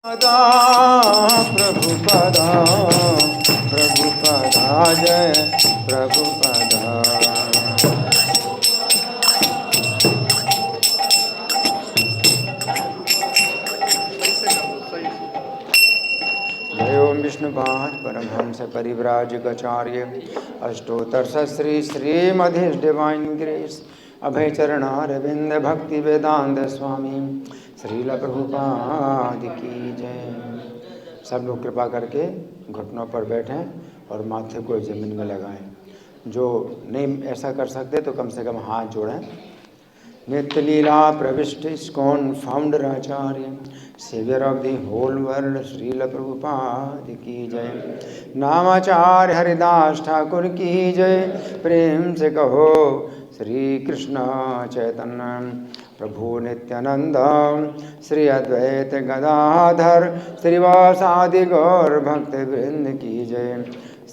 पदा प्रभुपदा प्रभुपदा जय प्रभुपदा। जय ओम विष्णुपाद परमहंस परिव्राजकाचार्य अष्टोत्तर श्री श्रीमधिश डिवाइन ग्रेस अभय चरणारविंद भक्ति वेदांत स्वामी श्रील प्रभुपाद की जय। सब लोग कृपा करके घुटनों पर बैठें और माथे को जमीन में लगाएं। जो नहीं ऐसा कर सकते तो कम से कम हाथ जोड़ें। नित्य लीला प्रविष्ट ISKCON founder Acharya saviour of the whole world Srila Prabhupada की जय। नामाचार्य हरिदास ठाकुर की जय। प्रेम से कहो श्री कृष्ण चैतन्य प्रभु नित्यानंद श्री अद्वैत गदाधर श्रीवासादि गौर भक्त वृंद की जय।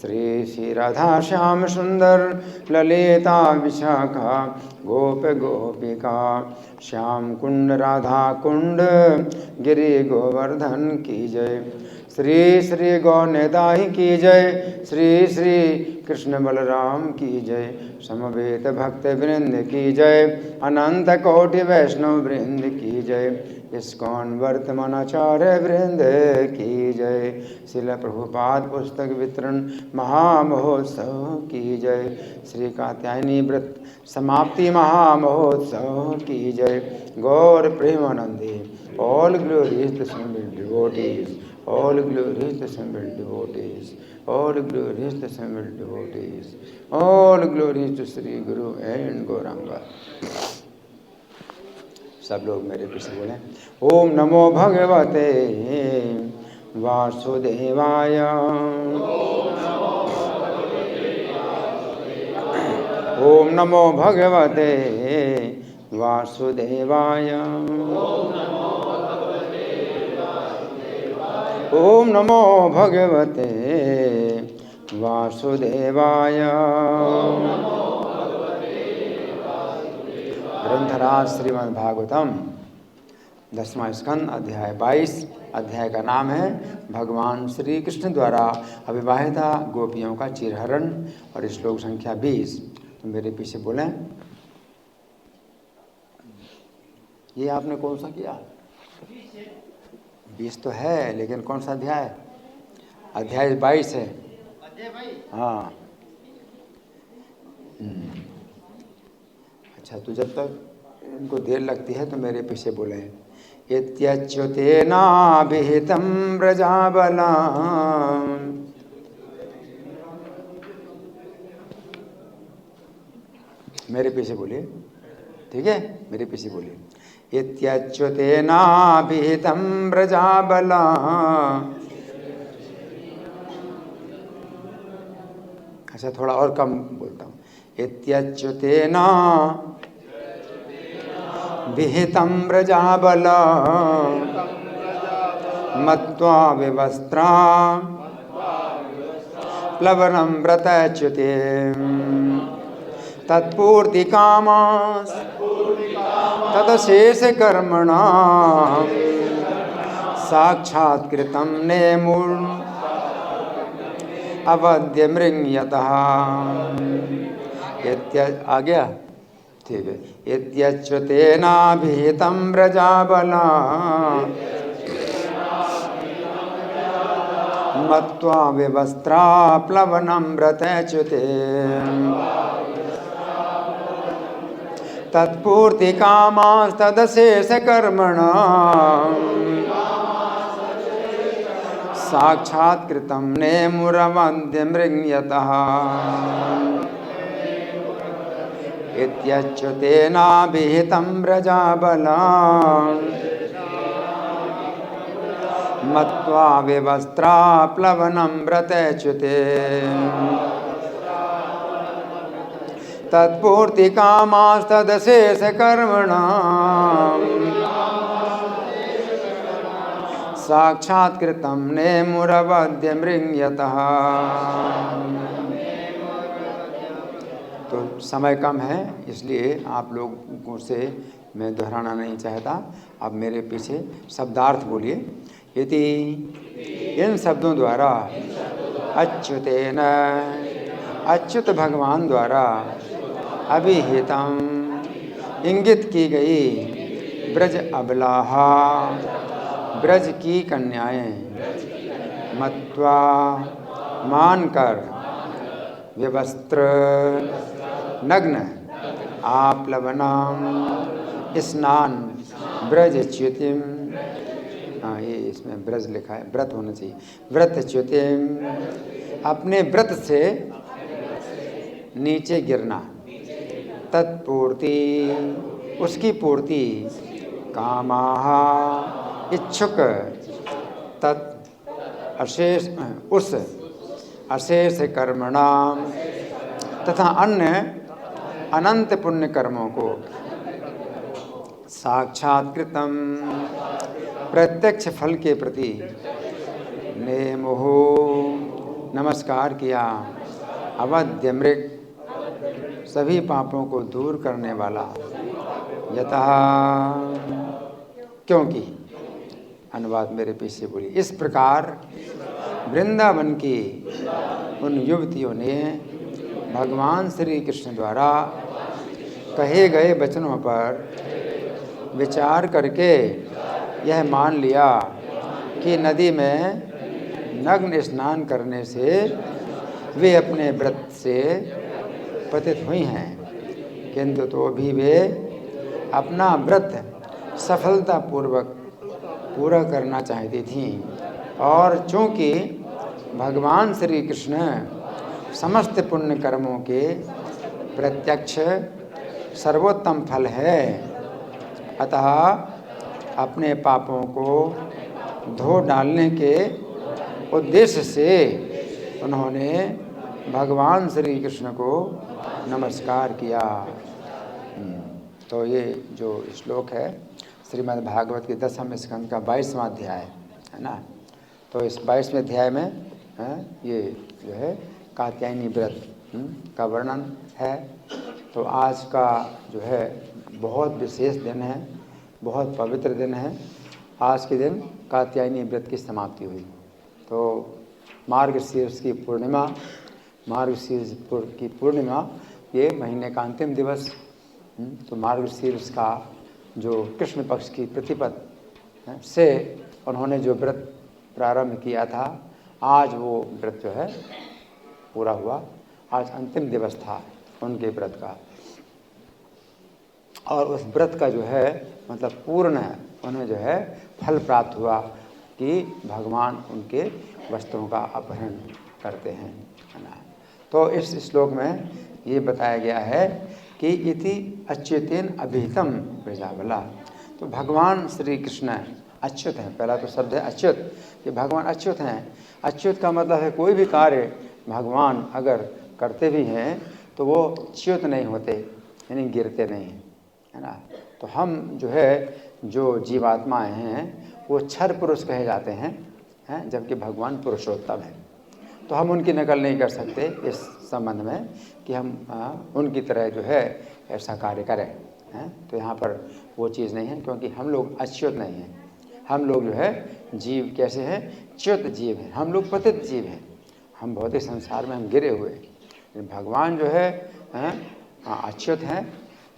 श्री श्री राधा श्याम सुंदर ललिता विशाखा गोप गोपिका श्याम कुंड राधा कुंड गिरि गोवर्धन की जय। श्री श्री गौरनिताई की जय। श्री श्री कृष्ण बलराम की जय। समवेत भक्त वृंद की जय। अनंत कोटि वैष्णव वृंद की जय। इस्कॉन वर्तमानाचार्य वृंद की जय। श्रील प्रभुपाद पुस्तक वितरण महामहोत्सव की जय। श्री कात्यायनी व्रत समाप्ति महामहोत्सव की जय। Gaur Premanandi all glories the single devotees all glories to assembled devotees, all glories to assembled devotees, all glories to Sri Guru and Gauranga। सब लोग मेरे पीछे बोलें ओम नमो भगवते वासुदेवाय। ओम नमो भगवते वासुदेवाय। ओम नमो भगवते वासुदेवाय। ग्रंथराज श्रीमद्भागवतम 10वां स्कंद अध्याय 22। अध्याय का नाम है भगवान श्री कृष्ण द्वारा अविवाहिता गोपियों का चिरहरण और श्लोक संख्या 20। तो मेरे पीछे बोलें ये आपने कौन सा किया? 20 तो है लेकिन कौन सा अध्याय? अध्याय 22 है। हाँ अच्छा, तो जब तक इनको देर लगती है तो मेरे पीछे बोले इत्यच्युतेनाभिहितं व्रजाबला। मेरे पीछे बोलिए, ठीक है? मेरे पीछे बोलिए इत्यच्युतेनाभिहितं व्रजाबला। अच्छा, थोड़ा और कम बोलता हूँ। इत्यच्युतेना विहितं व्रजाबला मत्वा विवस्त्रा प्लवनं व्रतच्युते तत्पूर्ति कामास तदशेष कर्मणा साक्षात्कृतं नेमुर अवध्य मृंगयतः। आ गया? ठीक है। इत्यच्युतेनाभिहितं व्रजाबला मत्वा विवस्त्रा प्लवनं व्रतच्युते तत्पूर्ति कामास्तदशेष कर्मणा साक्षात्कृतं नेमुरवन्द्य मृंगयतः। इत्यच्युतेनाभिहितं व्रजाबला मत्वा विवस्त्रा प्लवनं व्रतच्युते तत्पूर्ति कामास्तदशेष कर्मणा साक्षात्कृतं नेमुरवध्य मृंगयतः। तो समय कम है इसलिए आप लोगों से मैं दोहराना नहीं चाहता। अब मेरे पीछे शब्दार्थ बोलिए। इति इन शब्दों द्वारा अच्युतेन अच्युत भगवान द्वारा अभिहितम इंगित की गई ब्रज अबलाहा ब्रज की कन्याएं मत्वा मानकर विवस्त्र नग्न आप्लवनम स्नान ब्रज च्युतिम, हाँ ये इसमें ब्रज लिखा है, व्रत होना चाहिए, व्रत च्युतिम अपने व्रत से नीचे गिरना, तत्पूर्ति उसकी पूर्ति, कामाहा इच्छुक, तत् अशेष उस अशेष कर्मणाम तथा अन्य अनंत पुण्य कर्मों को साक्षात्कृतम प्रत्यक्ष फल के प्रति नेमुहु नमस्कार किया, अवध्य मृग सभी पापों को दूर करने वाला, यतः क्योंकि, अनुवाद मेरे पीछे बोली, इस प्रकार वृंदावन की उन युवतियों ने भगवान श्री कृष्ण द्वारा कहे गए वचनों पर विचार करके यह मान लिया कि नदी में नग्न स्नान करने से वे अपने व्रत से पतित हुई हैं, किंतु तो भी वे अपना व्रत सफलतापूर्वक पूरा करना चाहती थीं, और चूँकि भगवान श्री कृष्ण समस्त पुण्य कर्मों के प्रत्यक्ष सर्वोत्तम फल है, अतः अपने पापों को धो डालने के उद्देश्य से उन्होंने भगवान श्री कृष्ण को नमस्कार किया। तो ये जो श्लोक है श्रीमद् भागवत के 10वें स्कंद का 22वां अध्याय है ना। तो इस 22वें अध्याय में ये जो है कात्यायनी व्रत का वर्णन है। तो आज का जो है बहुत विशेष दिन है, बहुत पवित्र दिन है। आज के दिन कात्यायनी व्रत की समाप्ति हुई। तो मार्गशीर्ष की पूर्णिमा, मार्गशीर्ष की पूर्णिमा ये महीने का अंतिम दिवस। तो मार्गशीर्ष का जो कृष्ण पक्ष की प्रतिपद से उन्होंने जो व्रत प्रारंभ किया था, आज वो व्रत जो है पूरा हुआ। आज अंतिम दिवस था उनके व्रत का, और उस व्रत का जो है मतलब पूर्ण उन्हें जो है फल प्राप्त हुआ कि भगवान उनके वस्त्रों का अपहरण करते हैं, है ना। तो इस श्लोक में ये बताया गया है कि इति अच्युतेन अभिहितम ब्रजाबला। तो भगवान श्री कृष्ण अच्युत हैं। पहला तो शब्द है अच्युत, कि भगवान अच्युत हैं। अच्युत का मतलब है कोई भी कार्य भगवान अगर करते भी हैं तो वो च्युत नहीं होते, यानी गिरते नहीं हैं, है ना। तो हम जो है जो जीवात्माएं हैं वो क्षर पुरुष कहे जाते हैं, जबकि भगवान पुरुषोत्तम है। तो हम उनकी नकल नहीं कर सकते इस संबंध में कि हम उनकी तरह जो है ऐसा कार्य करें, हैं। तो यहाँ पर वो चीज़ नहीं है, क्योंकि हम लोग अच्युत नहीं हैं। हम लोग जो है जीव कैसे हैं, च्युत जीव हैं। हम लोग पतित जीव हैं, हम भौतिक संसार में हम गिरे हुए हैं। भगवान जो है अच्युत हैं,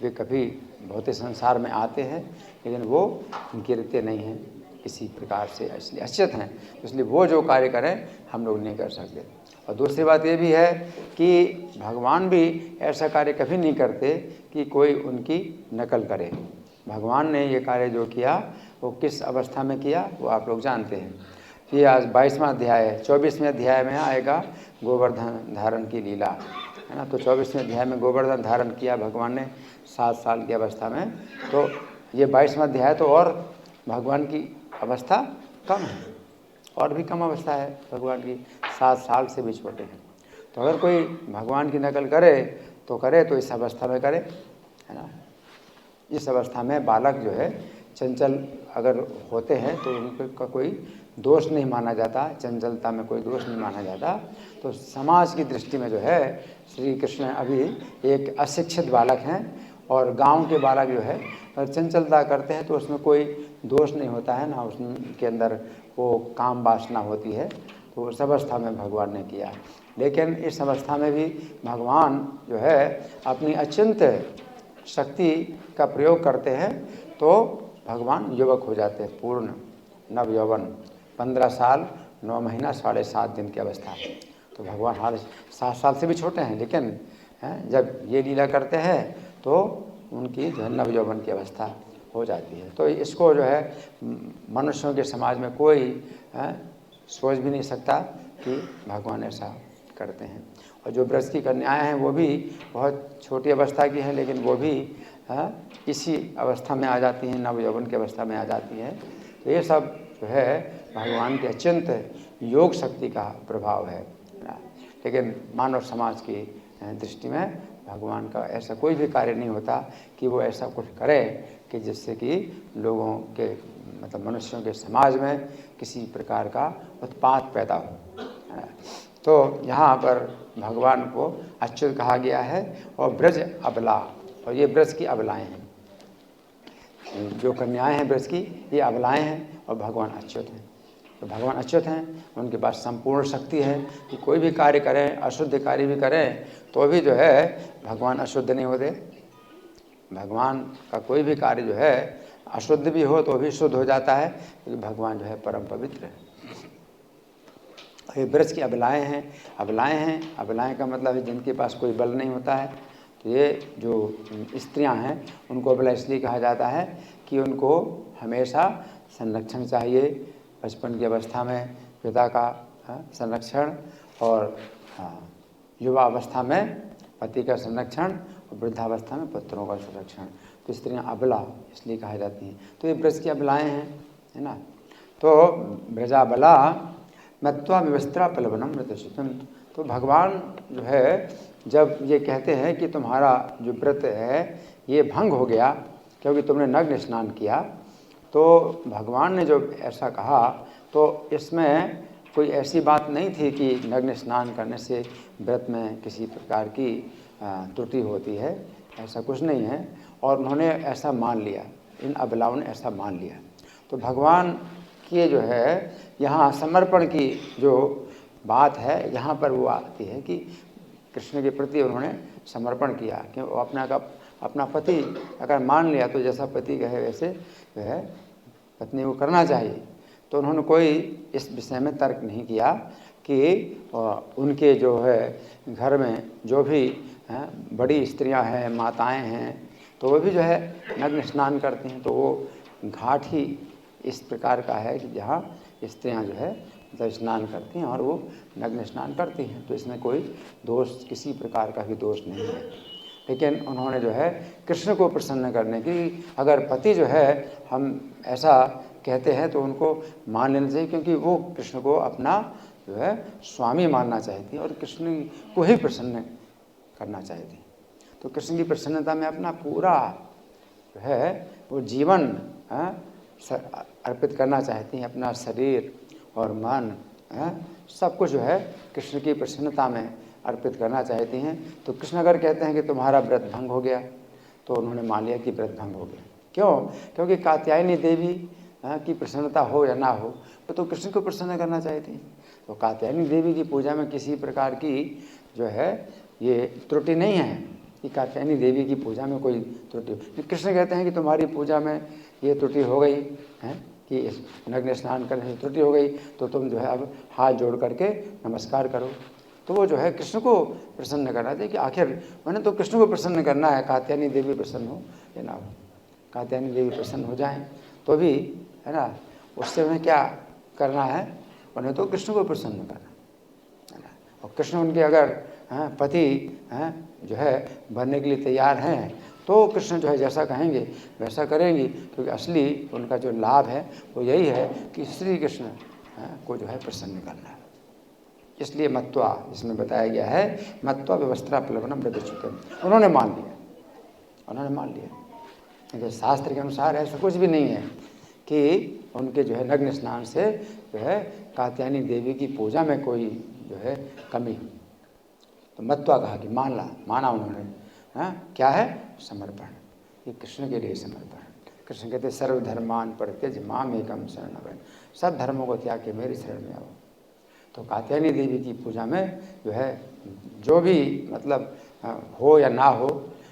वे कभी भौतिक संसार में आते हैं लेकिन वो गिरते नहीं हैं किसी प्रकार से, इसलिए अच्युत हैं। इसलिए वो जो कार्य करें हम लोग नहीं कर सकते। और दूसरी बात ये भी है कि भगवान भी ऐसा कार्य कभी नहीं करते कि कोई उनकी नकल करे। भगवान ने ये कार्य जो किया वो किस अवस्था में किया वो आप लोग जानते हैं। ये आज 22वां अध्याय है। 24वें अध्याय में आएगा गोवर्धन धारण की लीला, है ना। तो 24वें अध्याय में गोवर्धन धारण किया भगवान ने 7 साल की अवस्था में। तो ये 22वां अध्याय तो और भगवान की अवस्था कम है, और भी कम अवस्था है भगवान की, 7 साल से भी छोटे हैं। तो अगर कोई भगवान की नकल करे तो इस अवस्था में करे, है ना। इस अवस्था में बालक जो है चंचल अगर होते हैं तो उनका कोई दोष नहीं माना जाता, चंचलता में कोई दोष नहीं माना जाता। तो समाज की दृष्टि में जो है श्री कृष्ण अभी एक अशिक्षित बालक हैं, और गांव के बालक जो है अगर चंचलता करते हैं तो उसमें कोई दोष नहीं होता है ना, उसके अंदर वो काम वासना होती है, तो उस अवस्था में भगवान ने किया। लेकिन इस अवस्था में भी भगवान जो है अपनी अचिंत शक्ति का प्रयोग करते हैं, तो भगवान युवक हो जाते हैं, पूर्ण नव यौवन। 15 साल 9 महीना 7.5 दिन की अवस्था। तो भगवान हाल 7 साल से भी छोटे हैं, लेकिन जब ये लीला करते हैं तो उनकी जो है नव यौवन की अवस्था हो जाती है। तो इसको जो है मनुष्यों के समाज में कोई सोच भी नहीं सकता कि भगवान ऐसा करते हैं। और जो ब्रज की कन्याएं हैं वो भी बहुत छोटी अवस्था की हैं, लेकिन वो भी इसी अवस्था में आ जाती हैं, नव यौवन की अवस्था में आ जाती हैं। तो ये सब जो है भगवान के अत्यंत योग शक्ति का प्रभाव है। लेकिन मानव समाज की दृष्टि में भगवान का ऐसा कोई भी कार्य नहीं होता कि वो ऐसा कुछ करे कि जिससे कि लोगों के मतलब मनुष्यों के समाज में किसी प्रकार का उत्पात पैदा हो। तो यहाँ पर भगवान को अच्युत कहा गया है और ब्रज अबला, और ये ब्रज की अबलाएँ हैं। जो कन्याएं हैं ब्रज की, ये अबलाएँ हैं और भगवान अच्युत हैं। तो भगवान अच्युत हैं, उनके पास संपूर्ण शक्ति है कि कोई भी कार्य करें, अशुद्ध कार्य भी करें तो भी जो है भगवान अशुद्ध नहीं होते। भगवान का कोई भी कार्य जो है अशुद्ध भी हो तो भी शुद्ध हो जाता है, क्योंकि भगवान जो है परम पवित्र है। ये ब्रज की अबलाएँ हैं। अबलाएँ का मतलब है जिनके पास कोई बल नहीं होता है। तो ये जो स्त्रियां हैं उनको अबला इसलिए कहा जाता है कि उनको हमेशा संरक्षण चाहिए। बचपन की अवस्था में पिता का संरक्षण, और युवा अवस्था में पति का संरक्षण, और वृद्धावस्था में पुत्रों का संरक्षण। तो स्त्रियां अबला इसलिए कहा जाती हैं। तो ये ब्रज की अबलाएँ हैं, है ना। तो ब्रजाबला मत्वा विवस्त्रा पलवनम व्रतशुद्धम। तो भगवान जो है जब ये कहते हैं कि तुम्हारा जो व्रत है ये भंग हो गया क्योंकि तुमने नग्न स्नान किया, तो भगवान ने जो ऐसा कहा तो इसमें कोई ऐसी बात नहीं थी कि नग्न स्नान करने से व्रत में किसी प्रकार की त्रुटि होती है, ऐसा कुछ नहीं है। और उन्होंने ऐसा मान लिया, इन अबलाओं ने ऐसा मान लिया। तो भगवान की जो है यहाँ समर्पण की जो बात है, यहाँ पर वो आती है कि कृष्ण के प्रति उन्होंने समर्पण किया कि वो अपना पति अगर मान लिया तो जैसा पति कहे वैसे जो है पत्नी को करना चाहिए। तो उन्होंने कोई इस विषय में तर्क नहीं किया कि उनके जो है घर में जो भी बड़ी स्त्रियां हैं, माताएं हैं, तो वो भी जो है नग्न स्नान करती हैं। तो वो घाट ही इस प्रकार का है कि जहाँ स्त्रियां जो है मतलब स्नान करती हैं और वो नग्न स्नान करती हैं। तो इसमें कोई दोष, किसी प्रकार का भी दोष नहीं है। लेकिन उन्होंने जो है कृष्ण को प्रसन्न करने की, अगर पति जो है हम ऐसा कहते हैं तो उनको मान लेना चाहिए, क्योंकि वो कृष्ण को अपना जो है स्वामी मानना चाहती है और कृष्ण को ही प्रसन्न करना चाहती है। तो कृष्ण की प्रसन्नता में अपना पूरा जो है वो जीवन अर्पित करना चाहती हैं, अपना शरीर और मन सब कुछ जो है कृष्ण की प्रसन्नता में अर्पित करना चाहती हैं। तो कृष्ण अगर कहते हैं कि तुम्हारा व्रत भंग हो गया, तो उन्होंने मान लिया कि व्रत भंग हो गया। क्यों? क्योंकि कात्यायनी देवी की प्रसन्नता हो या ना हो, तो कृष्ण को प्रसन्न करना चाहती हैं। तो कात्यायनी देवी की पूजा में किसी प्रकार की जो है ये त्रुटि नहीं है कि कात्यायनी देवी की पूजा में कोई त्रुटि। कृष्ण कहते हैं कि तुम्हारी पूजा में ये त्रुटि हो गई है कि इस नग्न स्नान करने से त्रुटि हो गई, तो तुम जो है अब हाथ जोड़ करके नमस्कार करो। तो वो जो है कृष्ण को प्रसन्न करना चाहिए कि आखिर मैंने तो कृष्ण को प्रसन्न करना है, कात्यायनी देवी प्रसन्न हो या ना हो। कात्यायनी देवी प्रसन्न हो जाएं तो भी है ना, उससे उन्हें क्या करना है, उन्हें तो कृष्ण को प्रसन्न करना है ना। और कृष्ण उनके अगर पति जो है बनने के लिए तैयार हैं तो कृष्ण जो है जैसा कहेंगे वैसा करेंगी, क्योंकि असली उनका जो लाभ है वो यही है कि श्री कृष्ण को जो है प्रसन्न करना है। इसलिए मत्वा इसमें बताया गया है, मत्वा व्यवस्था प्लवनम व्रतच्युतम। उन्होंने मान लिया। क्योंकि शास्त्र के अनुसार ऐसा कुछ भी नहीं है कि उनके जो है नग्न स्नान से जो है कात्यायनी देवी की पूजा में कोई जो है कमी। तो मत्वा कहा कि माना उन्होंने। क्या है? समर्पण। ये कृष्ण के लिए समर्पण। कृष्ण कहते सर्वधर्मान परित्यज्य माम एकम शरणं व्रज। सब धर्मों को त्याग के मेरी शरण में आओ। तो कात्यायनी देवी की पूजा में जो है जो भी मतलब हो या ना हो,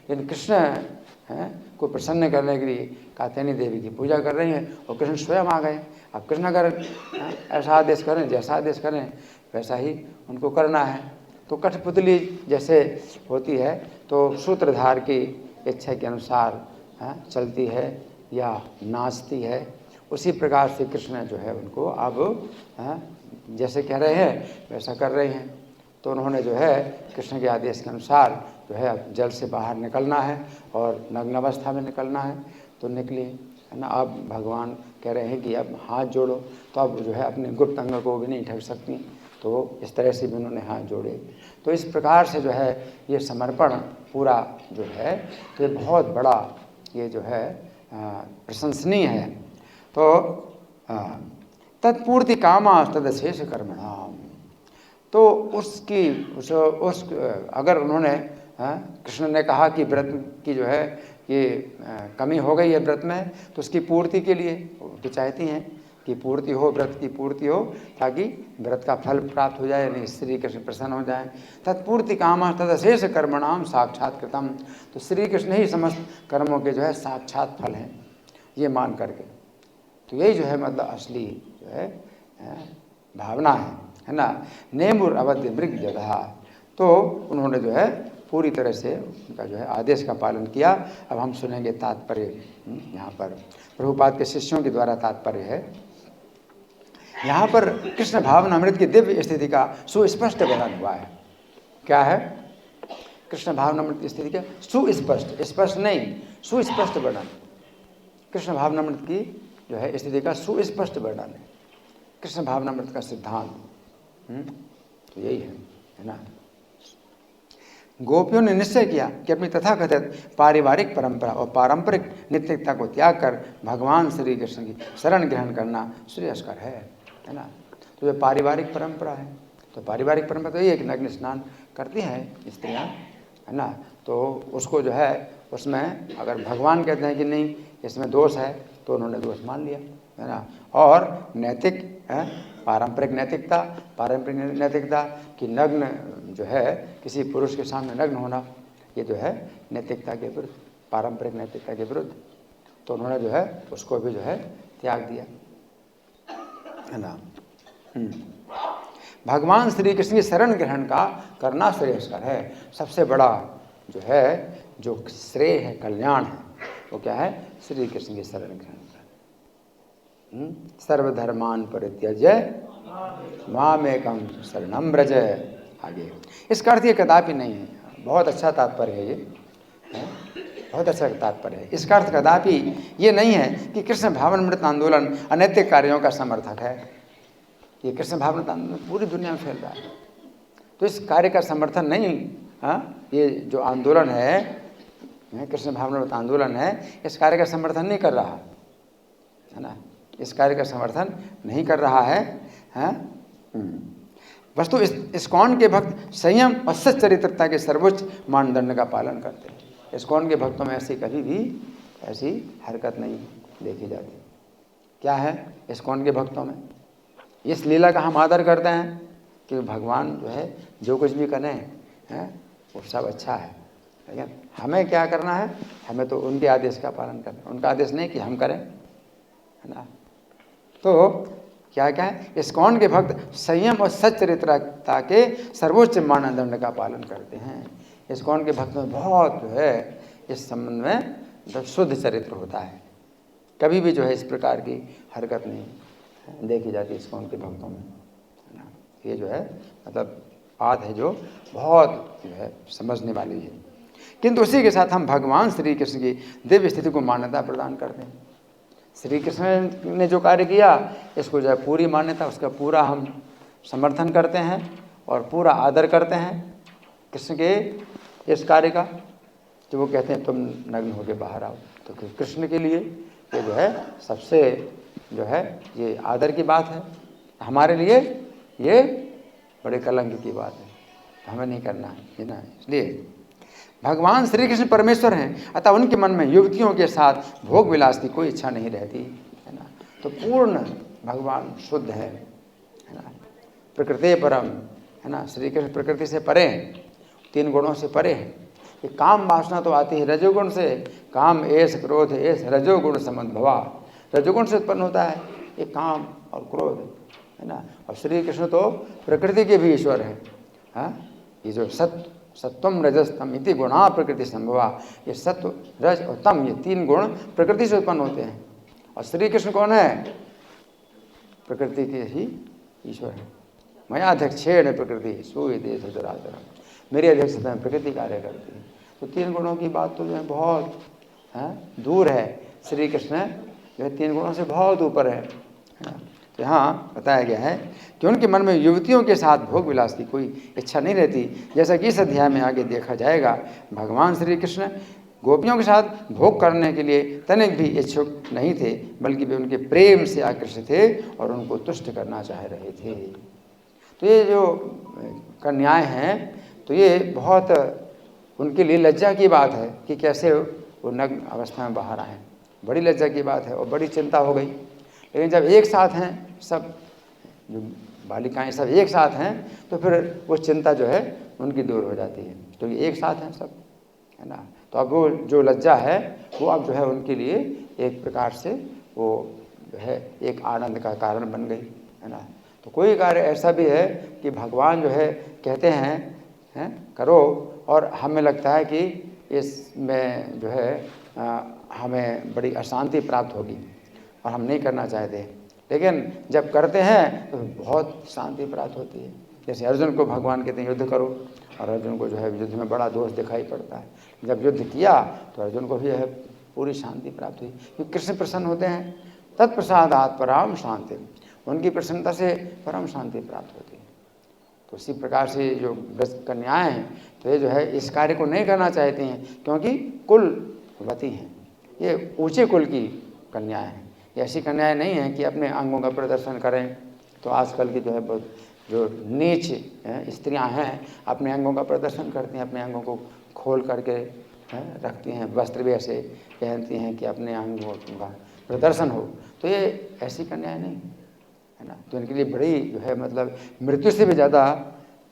लेकिन कृष्ण हैं को प्रसन्न करने के लिए कात्यायनी देवी की पूजा कर रही हैं और कृष्ण स्वयं आ गए। अब कृष्ण अगर ऐसा आदेश करें, जैसा आदेश करें वैसा ही उनको करना है। तो कठपुतली जैसे होती है तो सूत्रधार की इच्छा के अनुसार चलती है या नाचती है, उसी प्रकार से कृष्ण जो है उनको अब जैसे कह रहे हैं वैसा कर रहे हैं। तो उन्होंने जो है कृष्ण के आदेश के अनुसार जो है अब जल से बाहर निकलना है और नग्न अवस्था में निकलना है। तो निकली है ना। अब भगवान कह रहे हैं कि अब हाथ जोड़ो, तो अब जो है अपने गुप्त अंग को भी नहीं ढक सकती, तो इस तरह से भी उन्होंने हाथ जोड़े। तो इस प्रकार से जो है ये समर्पण पूरा जो है तो ये बहुत बड़ा ये जो है प्रशंसनीय है। तो तत्पूर्ति कामा तदशेष कर्मणाम, तो उसकी उस अगर उन्होंने कृष्ण ने कहा कि व्रत की जो है ये कमी हो गई है व्रत में, तो उसकी पूर्ति के लिए वो चाहती हैं कि पूर्ति हो, व्रत की पूर्ति हो, ताकि व्रत का फल प्राप्त हो जाए, नहीं श्री कृष्ण प्रसन्न हो जाए। तत्पूर्ति कामा तदशेष कर्मणाम साक्षात कृतम, तो श्री कृष्ण ही समस्त कर्मों के जो है साक्षात फल हैं ये मान करके। तो यही जो है मतलब असली जो है भावना है ना। नेमुर अवध्य मृग जगह, तो उन्होंने जो है पूरी तरह से उनका जो है आदेश का पालन किया। अब हम सुनेंगे तात्पर्य, यहाँ पर प्रभुपाद के शिष्यों के द्वारा तात्पर्य है। यहाँ पर कृष्ण भावनामृत की दिव्य स्थिति का सुस्पष्ट वर्णन हुआ है। क्या है? कृष्ण भावनामृत की स्थिति का सुस्पष्ट, स्पष्ट नहीं, सुस्पष्ट वर्णन। कृष्ण भावनामृत की जो है स्थिति का सुस्पष्ट वर्णन है, कृष्ण भावनामृत का सिद्धांत। तो यही है ना। गोपियों ने निश्चय किया कि अपनी तथाकथित पारिवारिक परंपरा और पारंपरिक नित्यता को त्याग कर भगवान श्री कृष्ण की शरण ग्रहण करना श्रेयस्कर है ना। तो ये पारिवारिक परंपरा है, तो पारिवारिक परंपरा तो ये है कि नग्न स्नान करती हैं स्त्रियाँ, है ना। तो उसको जो है उसमें अगर भगवान कहते हैं कि नहीं इसमें दोष है, तो उन्होंने दोष मान लिया, है ना। और नैतिक पारंपरिक नैतिकता कि नग्न जो है किसी पुरुष के सामने नग्न होना, ये जो है नैतिकता के विरुद्ध, पारंपरिक नैतिकता के विरुद्ध। तो उन्होंने जो है उसको भी जो है त्याग दिया, है ना। भगवान श्री कृष्ण की शरण ग्रहण का करना श्रेयस्कर है। सबसे बड़ा जो है जो श्रेय है, कल्याण है, वो क्या है? श्री कृष्ण की शरण ग्रहण का। सर्वधर्मान परित्यज्य मामेकं शरणं व्रज। आगे इसका अर्थ ये कदापि नहीं है, बहुत अच्छा तात्पर्य है ये, बहुत अच्छा तात्पर्य है। इसका अर्थ कदापि ये नहीं है कि कृष्ण भावनामृत आंदोलन अनैतिक कार्यों का समर्थक है। ये कृष्ण भावनामृत आंदोलन पूरी दुनिया में फैल रहा है, तो इस कार्य का समर्थन नहीं। ये जो आंदोलन है, कृष्ण भावनामृत आंदोलन है, इस कार्य का समर्थन नहीं कर रहा, है ना। इस कार्य का समर्थन नहीं कर रहा है। वस्तु इस्कॉन के भक्त संयम और सच्चरित्रता के सर्वोच्च मानदंड का पालन करते हैं। इस्कॉन के भक्तों में ऐसी कभी भी ऐसी हरकत नहीं देखी जाती। क्या है इस्कॉन के भक्तों में? इस लीला का हम आदर करते हैं कि भगवान जो है जो कुछ भी करें हैं वो सब अच्छा है, लेकिन हमें क्या करना है? हमें तो उनके आदेश का पालन करना है, उनका आदेश नहीं कि हम करें, है ना। तो क्या क्या है? इस्कॉन के भक्त संयम और सच्चरित्रता के सर्वोच्च मानदंड का पालन करते हैं। इस्कॉन के भक्त में बहुत जो है इस संबंध में शुद्ध चरित्र होता है, कभी भी जो है इस प्रकार की हरकत नहीं देखी जाती इस्कॉन के भक्तों में, है ना। ये जो है मतलब बात है जो बहुत जो है समझने वाली है। किंतु उसी के साथ हम भगवान श्री कृष्ण की दिव्य स्थिति को मान्यता प्रदान करते हैं। श्री कृष्ण ने जो कार्य किया इसको जो है पूरी मान्यता, उसका पूरा हम समर्थन करते हैं और पूरा आदर करते हैं कृष्ण के इस कार्य का। जो वो कहते हैं तुम नग्न होकर बाहर आओ, तो कृष्ण के लिए ये जो है सबसे जो है ये आदर की बात है। हमारे लिए ये बड़े कलंक की बात है, हमें नहीं करना है ना। इसलिए भगवान श्री कृष्ण परमेश्वर हैं, अतः उनके मन में युवतियों के साथ भोग विलास की कोई इच्छा नहीं रहती, है ना। तो पूर्ण भगवान शुद्ध है ना, प्रकृति परम है ना। श्री कृष्ण प्रकृति से परे हैं, 3 गुणों से परे हैं। ये काम वासना तो आती है रजोगुण से, काम एस क्रोध एस रजोगुण समद्भवा, रजोगुण से उत्पन्न होता है ये काम और क्रोध है ना। और श्री कृष्ण तो प्रकृति के भी ईश्वर हैं। हाँ, ये जो सत्वम रजस्तम इति गुणा प्रकृति संभवा, ये सत्व रज और तम ये 3 गुण प्रकृति से उत्पन्न होते हैं। और श्री कृष्ण कौन है? प्रकृति के ही ईश्वर है। मया अध्यक्षेण प्रकृति सुविदेश चराचरम, मेरी अध्यक्षता में प्रकृति कार्य करती है। तो 3 गुणों की बात तो जो है बहुत दूर है। श्री कृष्ण जो है 3 गुणों से बहुत ऊपर है ना। तो यहाँ बताया गया है कि उनके मन में युवतियों के साथ भोग विलास की कोई इच्छा नहीं रहती, जैसा कि इस अध्याय में आगे देखा जाएगा। भगवान श्री कृष्ण गोपियों के साथ भोग करने के लिए तनिक भी इच्छुक नहीं थे, बल्कि वे उनके प्रेम से आकर्षित थे और उनको तुष्ट करना चाह रहे थे। तो ये जो कन्याएं हैं, तो ये बहुत उनके लिए लज्जा की बात है कि कैसे वो नग्न अवस्था में बाहर आए। बड़ी लज्जा की बात है और बड़ी चिंता हो गई। लेकिन जब एक साथ हैं, सब जो बालिकाएं सब एक साथ हैं, तो फिर वो चिंता जो है उनकी दूर हो जाती है, तो ये एक साथ हैं सब है ना। तो अब वो जो लज्जा है वो अब जो है उनके लिए एक प्रकार से वो जो है एक आनंद का कारण बन गई है ना। तो कोई कार्य ऐसा भी है कि भगवान जो है कहते हैं करो, और हमें लगता है कि इसमें जो है हमें बड़ी अशांति प्राप्त होगी और हम नहीं करना चाहते, लेकिन जब करते हैं तो बहुत शांति प्राप्त होती है। जैसे अर्जुन को भगवान कहते हैं युद्ध करो, और अर्जुन को जो है युद्ध में बड़ा दोष दिखाई पड़ता है। जब युद्ध किया तो अर्जुन को भी है पूरी शांति प्राप्त हुई, क्योंकि कृष्ण प्रसन्न होते हैं। तत्प्रसादात् पराम शांति, उनकी प्रसन्नता से परम शांति प्राप्त होती है। तो इसी प्रकार से जो व्रत कन्याएँ हैं, तो ये जो है इस कार्य को नहीं करना चाहती हैं, क्योंकि कुलवती हैं, ये ऊंचे कुल की कन्याएँ हैं। ऐसी कन्याएँ नहीं हैं कि अपने अंगों का प्रदर्शन करें। तो आजकल की जो है बहुत जो नीच स्त्रियां हैं, अपने अंगों का प्रदर्शन करती हैं, अपने अंगों को खोल करके रखती हैं, वस्त्र भी ऐसे पहनती हैं कि अपने अंगों का प्रदर्शन हो। तो ये ऐसी कन्याएँ नहीं है ना। तो इनके लिए बड़ी जो है मतलब मृत्यु से भी ज़्यादा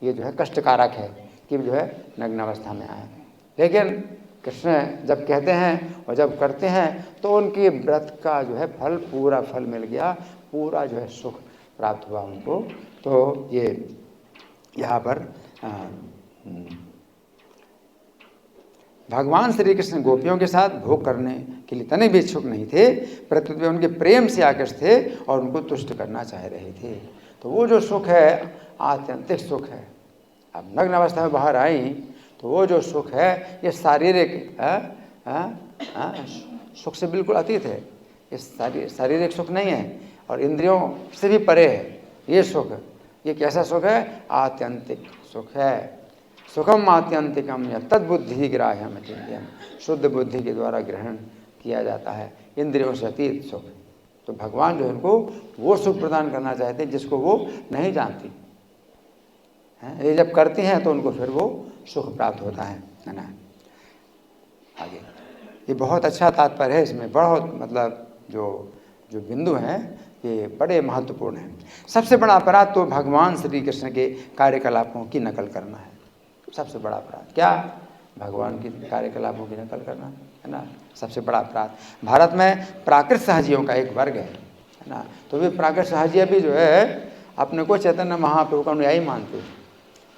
ये जो है कष्टकारक है कि जो है नग्न अवस्था में आए। लेकिन कृष्ण जब कहते हैं और जब करते हैं तो उनके व्रत का जो है फल, पूरा फल मिल गया, पूरा जो है सुख प्राप्त हुआ उनको। तो ये यहाँ पर भगवान श्री कृष्ण गोपियों के साथ भोग करने के लिए तनिक भी इच्छुक नहीं थे, प्रत्युत वे उनके प्रेम से आकर्षित थे और उनको तुष्ट करना चाह रहे थे। तो वो जो सुख है आत्यंतिक सुख है। अब नग्न अवस्था में बाहर आई तो वो जो सुख है ये शारीरिक सुख से बिल्कुल अतीत है। ये शारीरिक सुख नहीं है और इंद्रियों से भी परे है। ये सुख, ये कैसा सुख है? आत्यंतिक सुख है। सुखम आत्यंतिकम या तद्बुद्धि ग्राह्यम चिंत्यम, शुद्ध बुद्धि के द्वारा ग्रहण किया जाता है, इंद्रियों से अतीत सुख। तो भगवान जो है उनको वो सुख प्रदान करना चाहते हैं जिसको वो नहीं जानती हैं। ये जब करती हैं तो उनको फिर वो सुख प्राप्त होता है ना। आगे ये बहुत अच्छा तात्पर्य है इसमें, बहुत मतलब जो बिंदु हैं ये बड़े महत्वपूर्ण हैं। सबसे बड़ा अपराध तो भगवान श्री कृष्ण के कार्यकलापों की नकल करना है। सबसे बड़ा अपराध क्या? भगवान की कार्यकलापों की नकल करना है ना, सबसे बड़ा अपराध। भारत में प्राकृत सहजियों का एक वर्ग है ना। तो वे प्राकृत सहजिया भी जो है अपने को चैतन्य महाप्रभु का अनुयायी मानते हैं।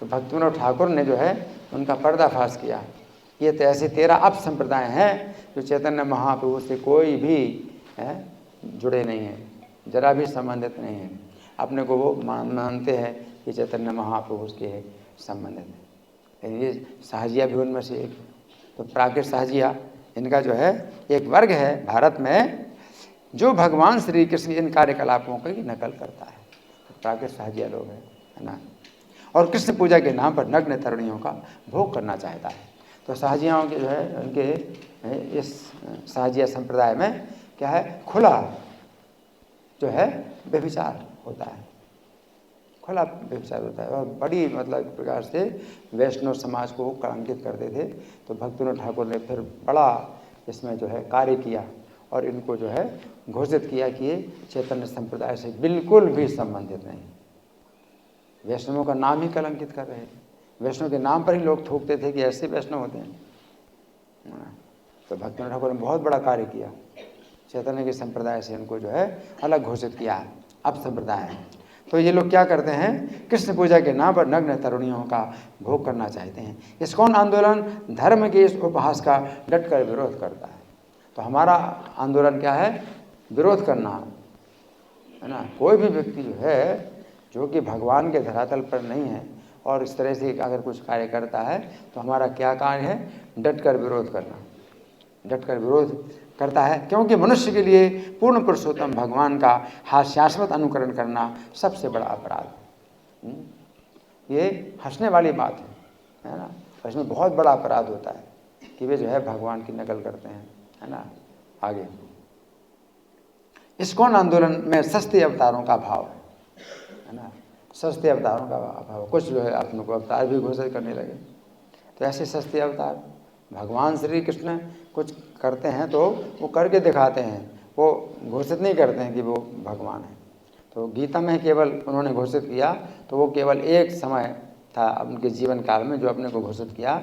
तो भक्तिविनोद ठाकुर ने जो है उनका पर्दाफाश किया। ये तो ऐसे 13 अपसंप्रदाय हैं जो चैतन्य महाप्रभु से कोई भी जुड़े नहीं हैं, जरा भी संबंधित नहीं हैं। अपने को वो मानते हैं कि चैतन्य महाप्रभु के संबंधित है। ये सहजिया भी उनमें से एक। तो प्राकृत सहजिया इनका जो है एक वर्ग है भारत में जो भगवान श्री कृष्ण इन कार्यकलापों की नकल करता है। तो प्राकृत सहजिया लोग है ना। और कृष्ण पूजा के नाम पर नग्न तरुणियों का भोग करना चाहता है। तो सहजियाओं के जो है उनके इस सहजिया संप्रदाय में क्या है, खुला जो है व्यभिचार होता है, खुला व्यभिचार होता है। और बड़ी मतलब एक प्रकार से वैष्णव समाज को कलंकित करते थे। तो भक्तिविनोद ठाकुर ने फिर बड़ा इसमें जो है कार्य किया और इनको जो है घोषित किया कि ये चैतन्य संप्रदाय से बिल्कुल भी संबंधित नहीं। वैष्णवों का नाम ही कलंकित कर रहे थे, वैष्णव के नाम पर ही लोग थूकते थे कि ऐसे वैष्णव होते हैं। तो भक्तिनाथ ठाकुर ने बहुत बड़ा कार्य किया, चैतन्य के संप्रदाय से इनको जो है अलग घोषित किया, अब संप्रदाय है। तो ये लोग क्या करते हैं, कृष्ण पूजा के नाम पर नग्न तरुणियों का भोग करना चाहते हैं। इस्कॉन आंदोलन धर्म के इस उपहास का डटकर विरोध करता है। तो हमारा आंदोलन क्या है, विरोध करना है ना। कोई भी व्यक्ति जो है जो कि भगवान के धरातल पर नहीं है और इस तरह से अगर कुछ कार्य करता है तो हमारा क्या कार्य है, डटकर विरोध करना, डटकर विरोध करता है। क्योंकि मनुष्य के लिए पूर्ण पुरुषोत्तम भगवान का हास्यास्पद अनुकरण करना सबसे बड़ा अपराध है। ये हंसने वाली बात है ना, इसमें बहुत बड़ा अपराध होता है कि वे जो है भगवान की नकल करते हैं, है ना। आगे इस्कॉन आंदोलन में सस्ते अवतारों का भाव है ना, सस्ते अवतारों का अभाव। कुछ जो है अपने को अवतार भी घोषित करने लगे। तो ऐसे सस्ते अवतार भगवान श्री कृष्ण कुछ करते हैं तो वो करके दिखाते हैं, वो घोषित नहीं करते हैं कि वो भगवान है। तो गीता में केवल उन्होंने घोषित किया तो वो केवल एक समय था उनके जीवन काल में जो अपने को घोषित किया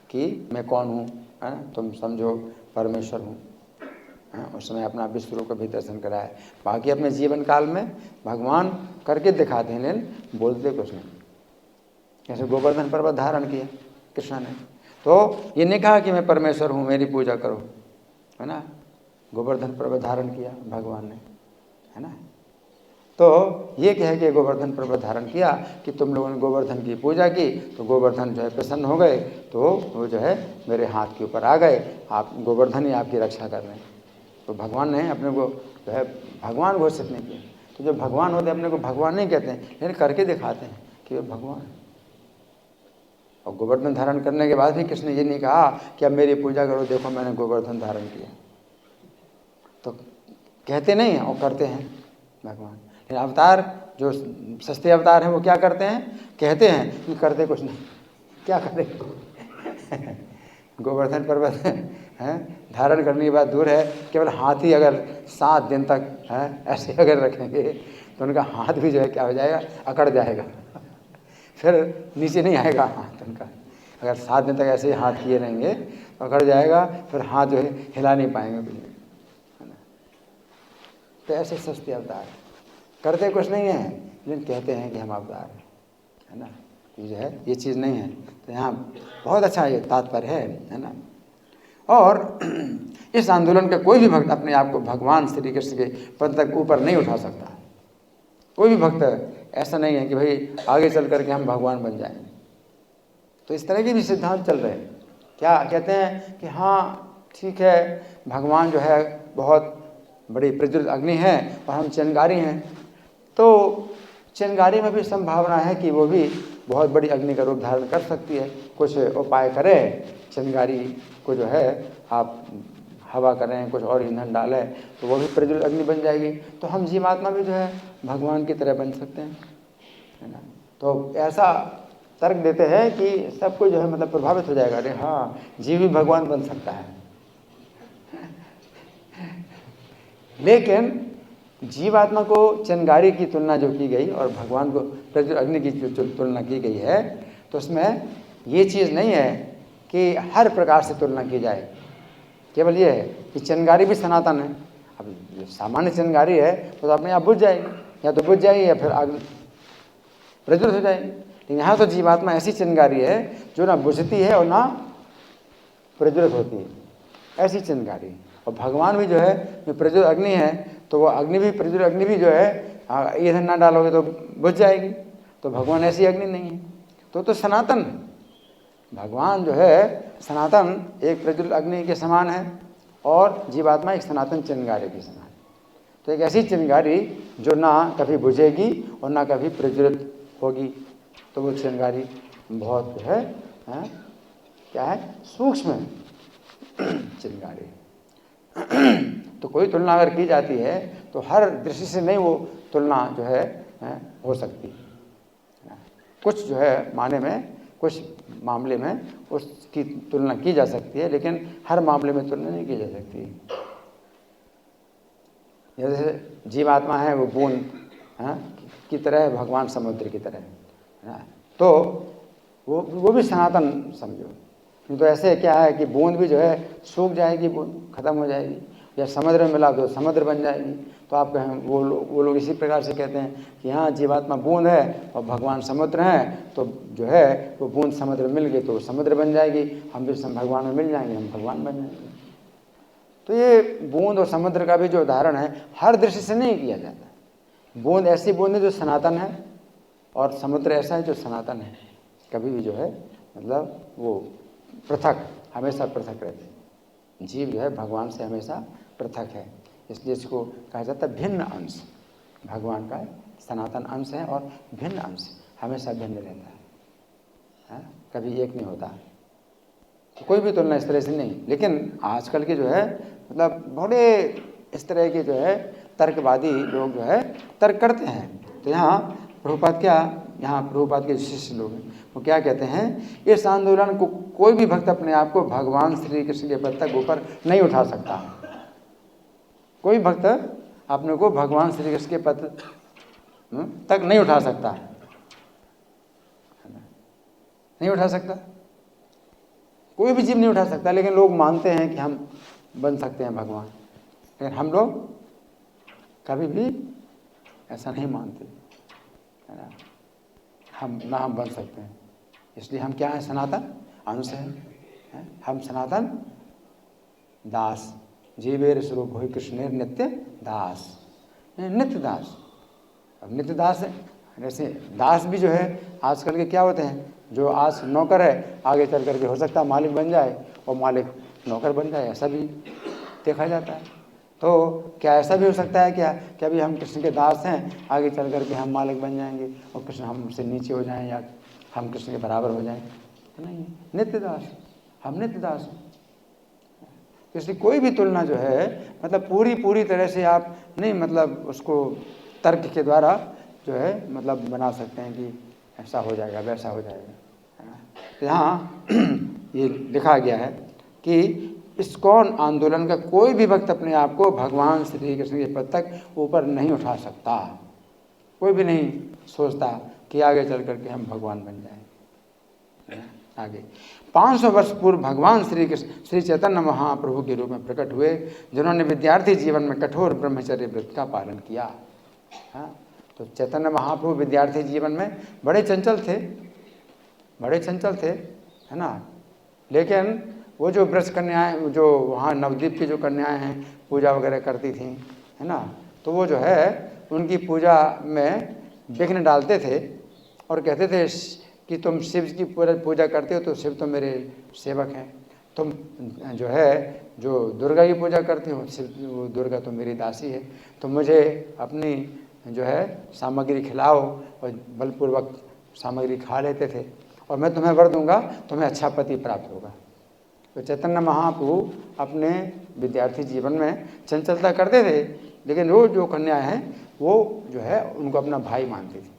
कि मैं कौन हूँ, है ना, तुम समझो परमेश्वर हूँ। उस समय अपना विश्व रूप का भी दर्शन कराया। बाकी अपने जीवन काल में भगवान करके दिखाते हैं लेकिन बोलते कुछ नहीं। जैसे गोवर्धन पर्वत धारण किया कृष्ण ने, तो ये नहीं कहा कि मैं परमेश्वर हूँ मेरी पूजा करो, है ना। गोवर्धन पर्वत धारण किया भगवान ने, है ना। तो ये कह के गोवर्धन पर्वत धारण किया कि तुम लोगों ने गोवर्धन की पूजा की तो गोवर्धन जो है प्रसन्न हो गए, तो वो जो है मेरे हाथ के ऊपर आ गए, आप गोवर्धन ही आपकी रक्षा कर रहे हैं। तो भगवान ने अपने को जो है भगवान घोषित नहीं किया। तो जो भगवान होते हैं अपने को भगवान नहीं कहते हैं, लेकिन करके दिखाते हैं कि वे भगवान है। और गोवर्धन धारण करने के बाद भी कृष्ण ये नहीं कहा कि अब मेरी पूजा करो, देखो मैंने गोवर्धन धारण किया। तो कहते नहीं हैं और करते हैं भगवान। लेकिन अवतार जो सस्ते अवतार हैं वो क्या करते हैं, कहते हैं कि करते कुछ नहीं। क्या करें गोवर्धन पर्वत है धारण करने की बात दूर है, केवल हाथ ही अगर 7 दिन तक है ऐसे अगर रखेंगे तो उनका हाथ भी जो है क्या हो जाएगा, अकड़ जाएगा, फिर नीचे नहीं आएगा हाथ उनका। अगर 7 दिन तक ऐसे ही हाथ किए रहेंगे तो अकड़ जाएगा, फिर हाथ जो है हिला नहीं पाएंगे कुछ, है ना। तो ऐसे सस्ते अवतार करते कुछ नहीं है लेकिन कहते हैं कि हम अवतार हैं, है ना। ये जो है ये चीज़ नहीं है। तो यहाँ बहुत अच्छा ये तात्पर्य है ना। और इस आंदोलन का कोई भी भक्त अपने आप को भगवान श्री कृष्ण के पद तक ऊपर नहीं उठा सकता। कोई भी भक्त ऐसा नहीं है कि भाई आगे चल करके हम भगवान बन जाएंगे। तो इस तरह के भी सिद्धांत चल रहे हैं। क्या कहते हैं कि हाँ ठीक है भगवान जो है बहुत बड़ी प्रज्वलित अग्नि है और हम चिंगारी हैं, तो चिंगारी में भी संभावना है कि वो भी बहुत बड़ी अग्नि का रूप धारण कर सकती है। कुछ उपाय करें, चिंगारी को जो है आप हवा करें, कुछ और ईंधन डालें तो वो भी प्रज्वलित अग्नि बन जाएगी। तो हम जीवात्मा भी जो है भगवान की तरह बन सकते हैं, है ना। तो ऐसा तर्क देते हैं कि सबको जो है मतलब प्रभावित हो जाएगा, अरे हाँ जीव भी भगवान बन सकता है। लेकिन जीवात्मा को चिंगारी की तुलना जो की गई और भगवान को प्रज्वलित अग्नि की जो तुलना की गई है, तो उसमें ये चीज़ नहीं है कि हर प्रकार से तुलना की जाए। केवल ये है कि चिंगारी भी सनातन है। अब जो सामान्य चिंगारी है तो अपने आप बुझ जाएगी, या तो बुझ जाएगी या फिर आग प्रज्वलित हो जाएगी। लेकिन यहाँ तो जीवात्मा ऐसी चिंगारी है जो ना बुझती है और ना प्रज्वलित होती है, ऐसी चिंगारी। और भगवान भी जो है प्रज्वलित अग्नि है, तो वो अग्नि भी प्रज्वलित अग्नि भी जो है ईंधन ना डालोगे तो बुझ जाएगी। तो भगवान ऐसी अग्नि नहीं है, तो सनातन भगवान जो है सनातन एक प्रज्वलित अग्नि के समान है और जीवात्मा एक सनातन चिंगारी के समान। तो एक ऐसी चिंगारी जो ना कभी बुझेगी और ना कभी प्रज्वलित होगी, तो वो चिंगारी बहुत जो है क्या है, सूक्ष्म चिंगारी। तो कोई तुलना अगर की जाती है तो हर दृष्टि से नहीं वो तुलना जो है हो सकती। कुछ जो है माने में, कुछ मामले में उसकी तुलना की जा सकती है, लेकिन हर मामले में तुलना नहीं की जा सकती। जैसे जीवात्मा है वो बूंद की तरह है, भगवान समुद्र की तरह है। तो वो भी सनातन समझो। नहीं तो ऐसे क्या है कि बूंद भी जो है सूख जाएगी, बूंद खत्म हो जाएगी, या समुद्र में मिला तो समुद्र बन जाएगी। तो आप कहें वो लोग इसी प्रकार से कहते हैं कि हाँ जीवात्मा बूंद है और भगवान समुद्र हैं, तो जो है वो बूंद समुद्र मिल गई तो समुद्र बन जाएगी, हम भी भगवान में मिल जाएंगे, हम भगवान बन जाएंगे। तो ये बूंद और समुद्र का भी जो उदाहरण है हर दृष्टि से नहीं किया जाता। बूंद ऐसी बूंद है जो सनातन है और समुद्र ऐसा है जो सनातन है, कभी भी जो है मतलब वो पृथक, हमेशा पृथक रहते हैं। जीव जो है भगवान से हमेशा पृथक है, इसलिए इसको कहा जाता है भिन्न अंश। भगवान का सनातन अंश है और भिन्न अंश, हमेशा भिन्न रहता है, कभी एक नहीं होता। तो कोई भी तुलना इस तरह से नहीं। लेकिन आजकल के जो है मतलब बड़े इस तरह के जो है तर्कवादी लोग जो है तर्क करते हैं। तो यहाँ प्रभुपाद के शिष्य लोग हैं, वो क्या कहते हैं, इस आंदोलन को कोई भी भक्त अपने आप को भगवान श्री कृष्ण के पद तक ऊपर नहीं उठा सकता। कोई भक्त अपने को भगवान श्री कृष्ण के पद तक नहीं उठा सकता, नहीं उठा सकता, कोई भी जीव नहीं उठा सकता। लेकिन लोग मानते हैं कि हम बन सकते हैं भगवान, लेकिन हम लोग कभी भी ऐसा नहीं मानते, है ना। हम बन सकते हैं, इसलिए हम क्या हैं, सनातन अंश हैं। हम सनातन दास, जीवेर स्वरूप हो कृष्णेर नित्य दास, नित्य दास। अब नित्य दास है, जैसे दास भी जो है आजकल के क्या होते हैं, जो आज नौकर है आगे चल करके हो सकता है मालिक बन जाए और मालिक नौकर बन जाए, ऐसा भी देखा जाता है। तो क्या ऐसा भी हो सकता है क्या कि अभी हम कृष्ण के दास हैं, आगे चल करके हम मालिक बन जाएंगे और कृष्ण हमसे नीचे हो जाएं या हम कृष्ण के बराबर हो जाएं? नहीं, नित्य दास, हम नित्य दास। इसलिए कोई भी तुलना जो है मतलब पूरी तरह से आप नहीं मतलब उसको तर्क के द्वारा जो है मतलब बना सकते हैं कि ऐसा हो जाएगा वैसा हो जाएगा। तो यहाँ ये लिखा गया है कि इस्कॉन आंदोलन का कोई भी भक्त अपने आप को भगवान श्री कृष्ण के पद तक ऊपर नहीं उठा सकता। कोई भी नहीं सोचता कि आगे चल करके हम भगवान बन जाएं। आगे 500 वर्ष पूर्व भगवान श्री कृष्ण श्री चैतन्य महाप्रभु के रूप में प्रकट हुए, जिन्होंने विद्यार्थी जीवन में कठोर ब्रह्मचर्य व्रत का पालन किया। तो चैतन्य महाप्रभु विद्यार्थी जीवन में बड़े चंचल थे, है ना। लेकिन वो जो ब्रज कन्याएं, जो वहाँ नवद्वीप की जो कन्याएं हैं पूजा वगैरह करती थीं, है ना, तो वो जो है उनकी पूजा में विघ्न डालते थे और कहते थे कि तुम शिव की पूजा करते हो तो शिव तो मेरे सेवक हैं, तुम जो है जो दुर्गा की पूजा करते हो शिव दुर्गा तो मेरी दासी है, तो मुझे अपनी जो है सामग्री खिलाओ, और बलपूर्वक सामग्री खा लेते थे और मैं तुम्हें वर दूंगा, तुम्हें अच्छा पति प्राप्त होगा। तो चैतन्य महाप्रभु अपने विद्यार्थी जीवन में चंचलता करते थे, लेकिन वो जो कन्या हैं वो जो है उनको अपना भाई मानती थी,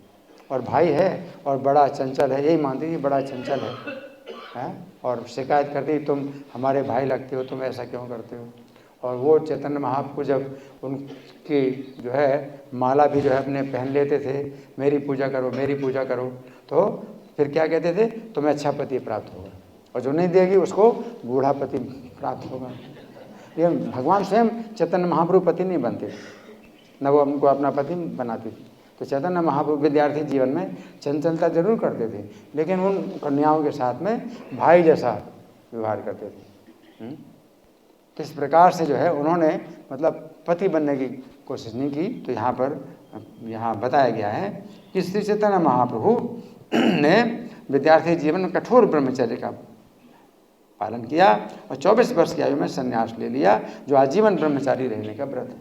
और भाई है और बड़ा चंचल है, यही मानती थी बड़ा चंचल है, और शिकायत करती तुम हमारे भाई लगते हो, तुम ऐसा क्यों करते हो। और वो चैतन्य महाप्रभु जब उनकी जो है माला भी जो है अपने पहन लेते थे, मेरी पूजा करो मेरी पूजा करो, तो फिर क्या कहते थे, तुम्हें अच्छा पति प्राप्त होगा, और जो नहीं देगी उसको बूढ़ा पति प्राप्त होगा। लेकिन भगवान स्वयं चैतन्य महाप्रभु पति नहीं बनते, न वो उनको अपना पति बनाती थी। तो चैतन्य महाप्रभु विद्यार्थी जीवन में चंचलता जरूर करते थे, लेकिन उन कन्याओं के साथ में भाई जैसा व्यवहार करते थे। तो इस प्रकार से जो है उन्होंने मतलब पति बनने की कोशिश नहीं की। तो यहाँ बताया गया है कि श्री चैतन्य महाप्रभु ने विद्यार्थी जीवन में कठोर ब्रह्मचर्य का पालन किया और 24 वर्ष की आयु में संन्यास ले लिया, जो आजीवन ब्रह्मचारी रहने का व्रत है।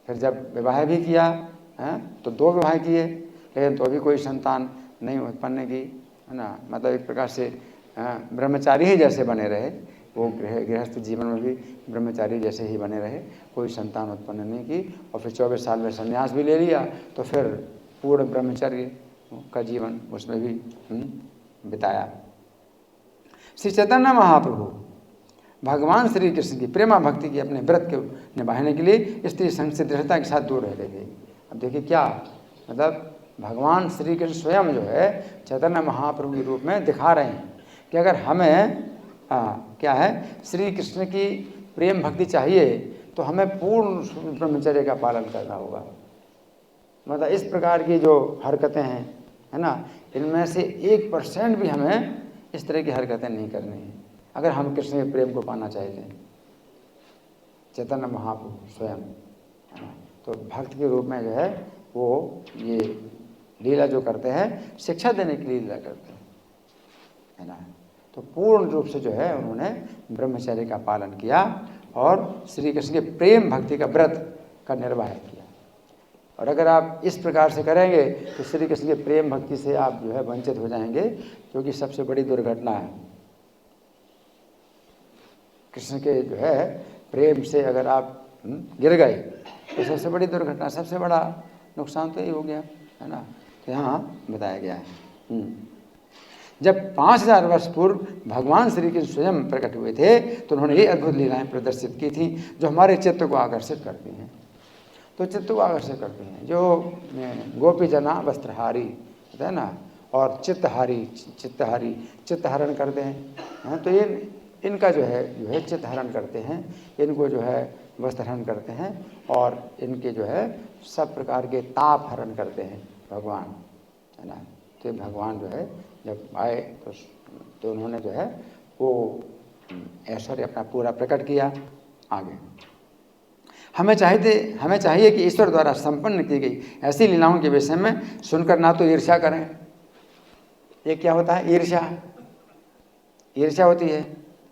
फिर जब विवाह भी किया तो 2 विवाह किए, लेकिन तो भी कोई संतान नहीं उत्पन्न की, है ना। मतलब एक प्रकार से ब्रह्मचारी ही जैसे बने रहे, वो गृहस्थ जीवन में भी ब्रह्मचारी जैसे ही बने रहे, कोई संतान उत्पन्न नहीं की। और फिर 24 साल में संन्यास भी ले लिया, तो फिर पूर्ण ब्रह्मचर्य का जीवन उसमें भी बिताया। श्री चैतन्य महाप्रभु भगवान श्री कृष्ण की प्रेमा भक्ति की अपने व्रत के निभाने के लिए स्त्री संग से दृढ़ता के साथ दूर रहते थे। अब देखिए क्या मतलब भगवान श्री कृष्ण स्वयं जो है चैतन्य महाप्रभु के रूप में दिखा रहे हैं कि अगर हमें क्या है श्री कृष्ण की प्रेम भक्ति चाहिए तो हमें पूर्ण ब्रह्मचर्य का पालन करना होगा। मतलब इस प्रकार की जो हरकतें हैं, है ना, इनमें से 1% भी हमें इस तरह की हरकतें नहीं करनी है अगर हम कृष्ण के प्रेम को पाना चाहते हैं। चैतन्य महाप्रभु स्वयं, है ना, तो भक्त के रूप में जो है वो ये लीला जो करते हैं शिक्षा देने के लिए लीला करते हैं, है ना। तो पूर्ण रूप से जो है उन्होंने ब्रह्मचर्य का पालन किया और श्री कृष्ण के प्रेम भक्ति का व्रत का निर्वाह किया। और अगर आप इस प्रकार से करेंगे तो श्री कृष्ण के प्रेम भक्ति से आप जो है वंचित हो जाएंगे, क्योंकि सबसे बड़ी दुर्घटना है कृष्ण के जो है प्रेम से अगर आप गिर गए तो सबसे बड़ी दुर्घटना, सबसे बड़ा नुकसान तो यही हो गया, है ना। तो यहाँ बताया गया है जब 5000 वर्ष पूर्व भगवान श्री कृष्ण स्वयं प्रकट हुए थे तो उन्होंने ये अद्भुत लीलाएं प्रदर्शित की थी जो हमारे चित्त को आकर्षित करती हैं। तो चित्त को आकर्षित करती हैं जो गोपी जना वस्त्रहारी होता है ना, और चित्तहारी चित्तहरण करते हैं। तो ये इनका जो है चित्तहरण करते हैं, इनको जो है वस्त्रहरण करते हैं और इनके जो है सब प्रकार के ताप हरण करते हैं भगवान, है ना। तो भगवान जो है जब आए तो उन्होंने जो है वो ऐश्वर्य अपना पूरा प्रकट किया। आगे हमें चाहिए कि ईश्वर द्वारा संपन्न की गई ऐसी लीलाओं के विषय में सुनकर ना तो ईर्ष्या करें। ये क्या होता है? ईर्ष्या होती है।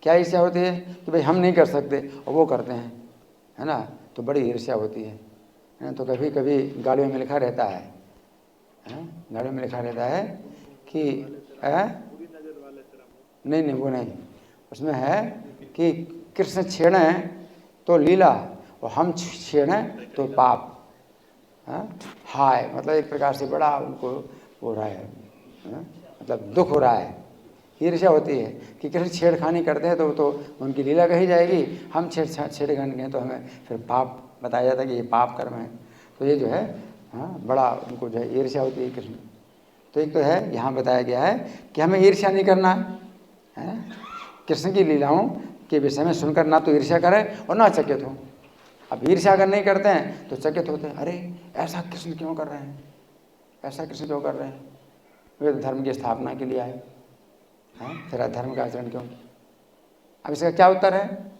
क्या ईर्ष्या होती है? कि भाई हम नहीं कर सकते और वो करते हैं, है ना, तो बड़ी ईर्ष्या होती है। तो कभी कभी गाड़ियों में लिखा रहता है, गाड़ियों में लिखा रहता है कि नहीं वो नहीं, उसमें है कि कृष्ण छेड़ें तो लीला और हम छेड़ें तो पाप। हाय मतलब एक प्रकार से बड़ा उनको हो रहा है, मतलब दुख हो रहा है, ईर्ष्या होती है कि कृष्ण छेड़खानी करते हैं तो उनकी लीला कही जाएगी, हम छेड़खानी करें तो हमें फिर पाप बताया जाता है कि ये पाप कर्म है। तो ये जो है बड़ा उनको जो है ईर्ष्या होती है कृष्ण। तो एक तो है यहाँ बताया गया है कि हमें ईर्ष्या नहीं करना है, कृष्ण की लीलाओं के विषय में सुनकर ना तो ईर्ष्या करें और ना चकित हो। अब ईर्ष्या अगर नहीं करते हैं तो चकित होते हैं, अरे ऐसा कृष्ण क्यों कर रहे हैं, ऐसा कृष्ण क्यों कर रहे हैं, वे तो धर्म की स्थापना के लिए आए हैं, तेरा धर्म का आचरण क्यों। अब इसका क्या उत्तर है?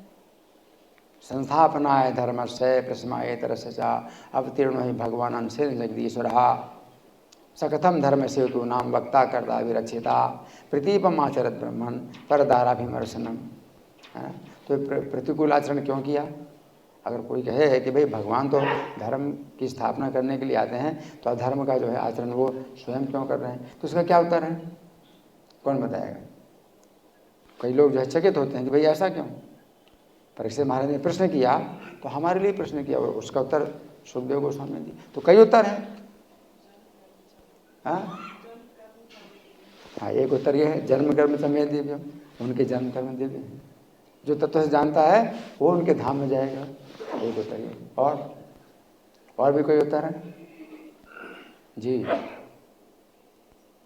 संस्थापनाय धर्म से प्रश्नाए तरसा अवतीर्ण ही भगवान अंशे जगदीश्वर सकथम धर्म से तो नाम वक्ता करता विरक्षिता प्रतीपम आचरत ब्रह्मण परदाराभिमर्शनम। तो प्रतिकूल आचरण क्यों किया? अगर कोई कहे कि भाई भगवान तो धर्म की स्थापना करने के लिए आते हैं तो अधर्म का जो है आचरण वो स्वयं क्यों कर रहे हैं, तो उसका क्या उत्तर है? कौन बताएगा? कई लोग जो है चकित होते हैं कि भाई ऐसा क्यों। परीक्षित महाराज ने प्रश्न किया तो हमारे लिए प्रश्न किया और उसका उत्तर सुखदेव गोस्वामी ने दिया। तो कई उत्तर हैं। हाँ एक उत्तर ये है जन्म कर्म समय दिव्य, उनके जन्म कर्म दिव्य, जो तत्व से जानता है वो उनके धाम में जाएगा। एक उत्तर ये। और भी कोई उत्तर है जी?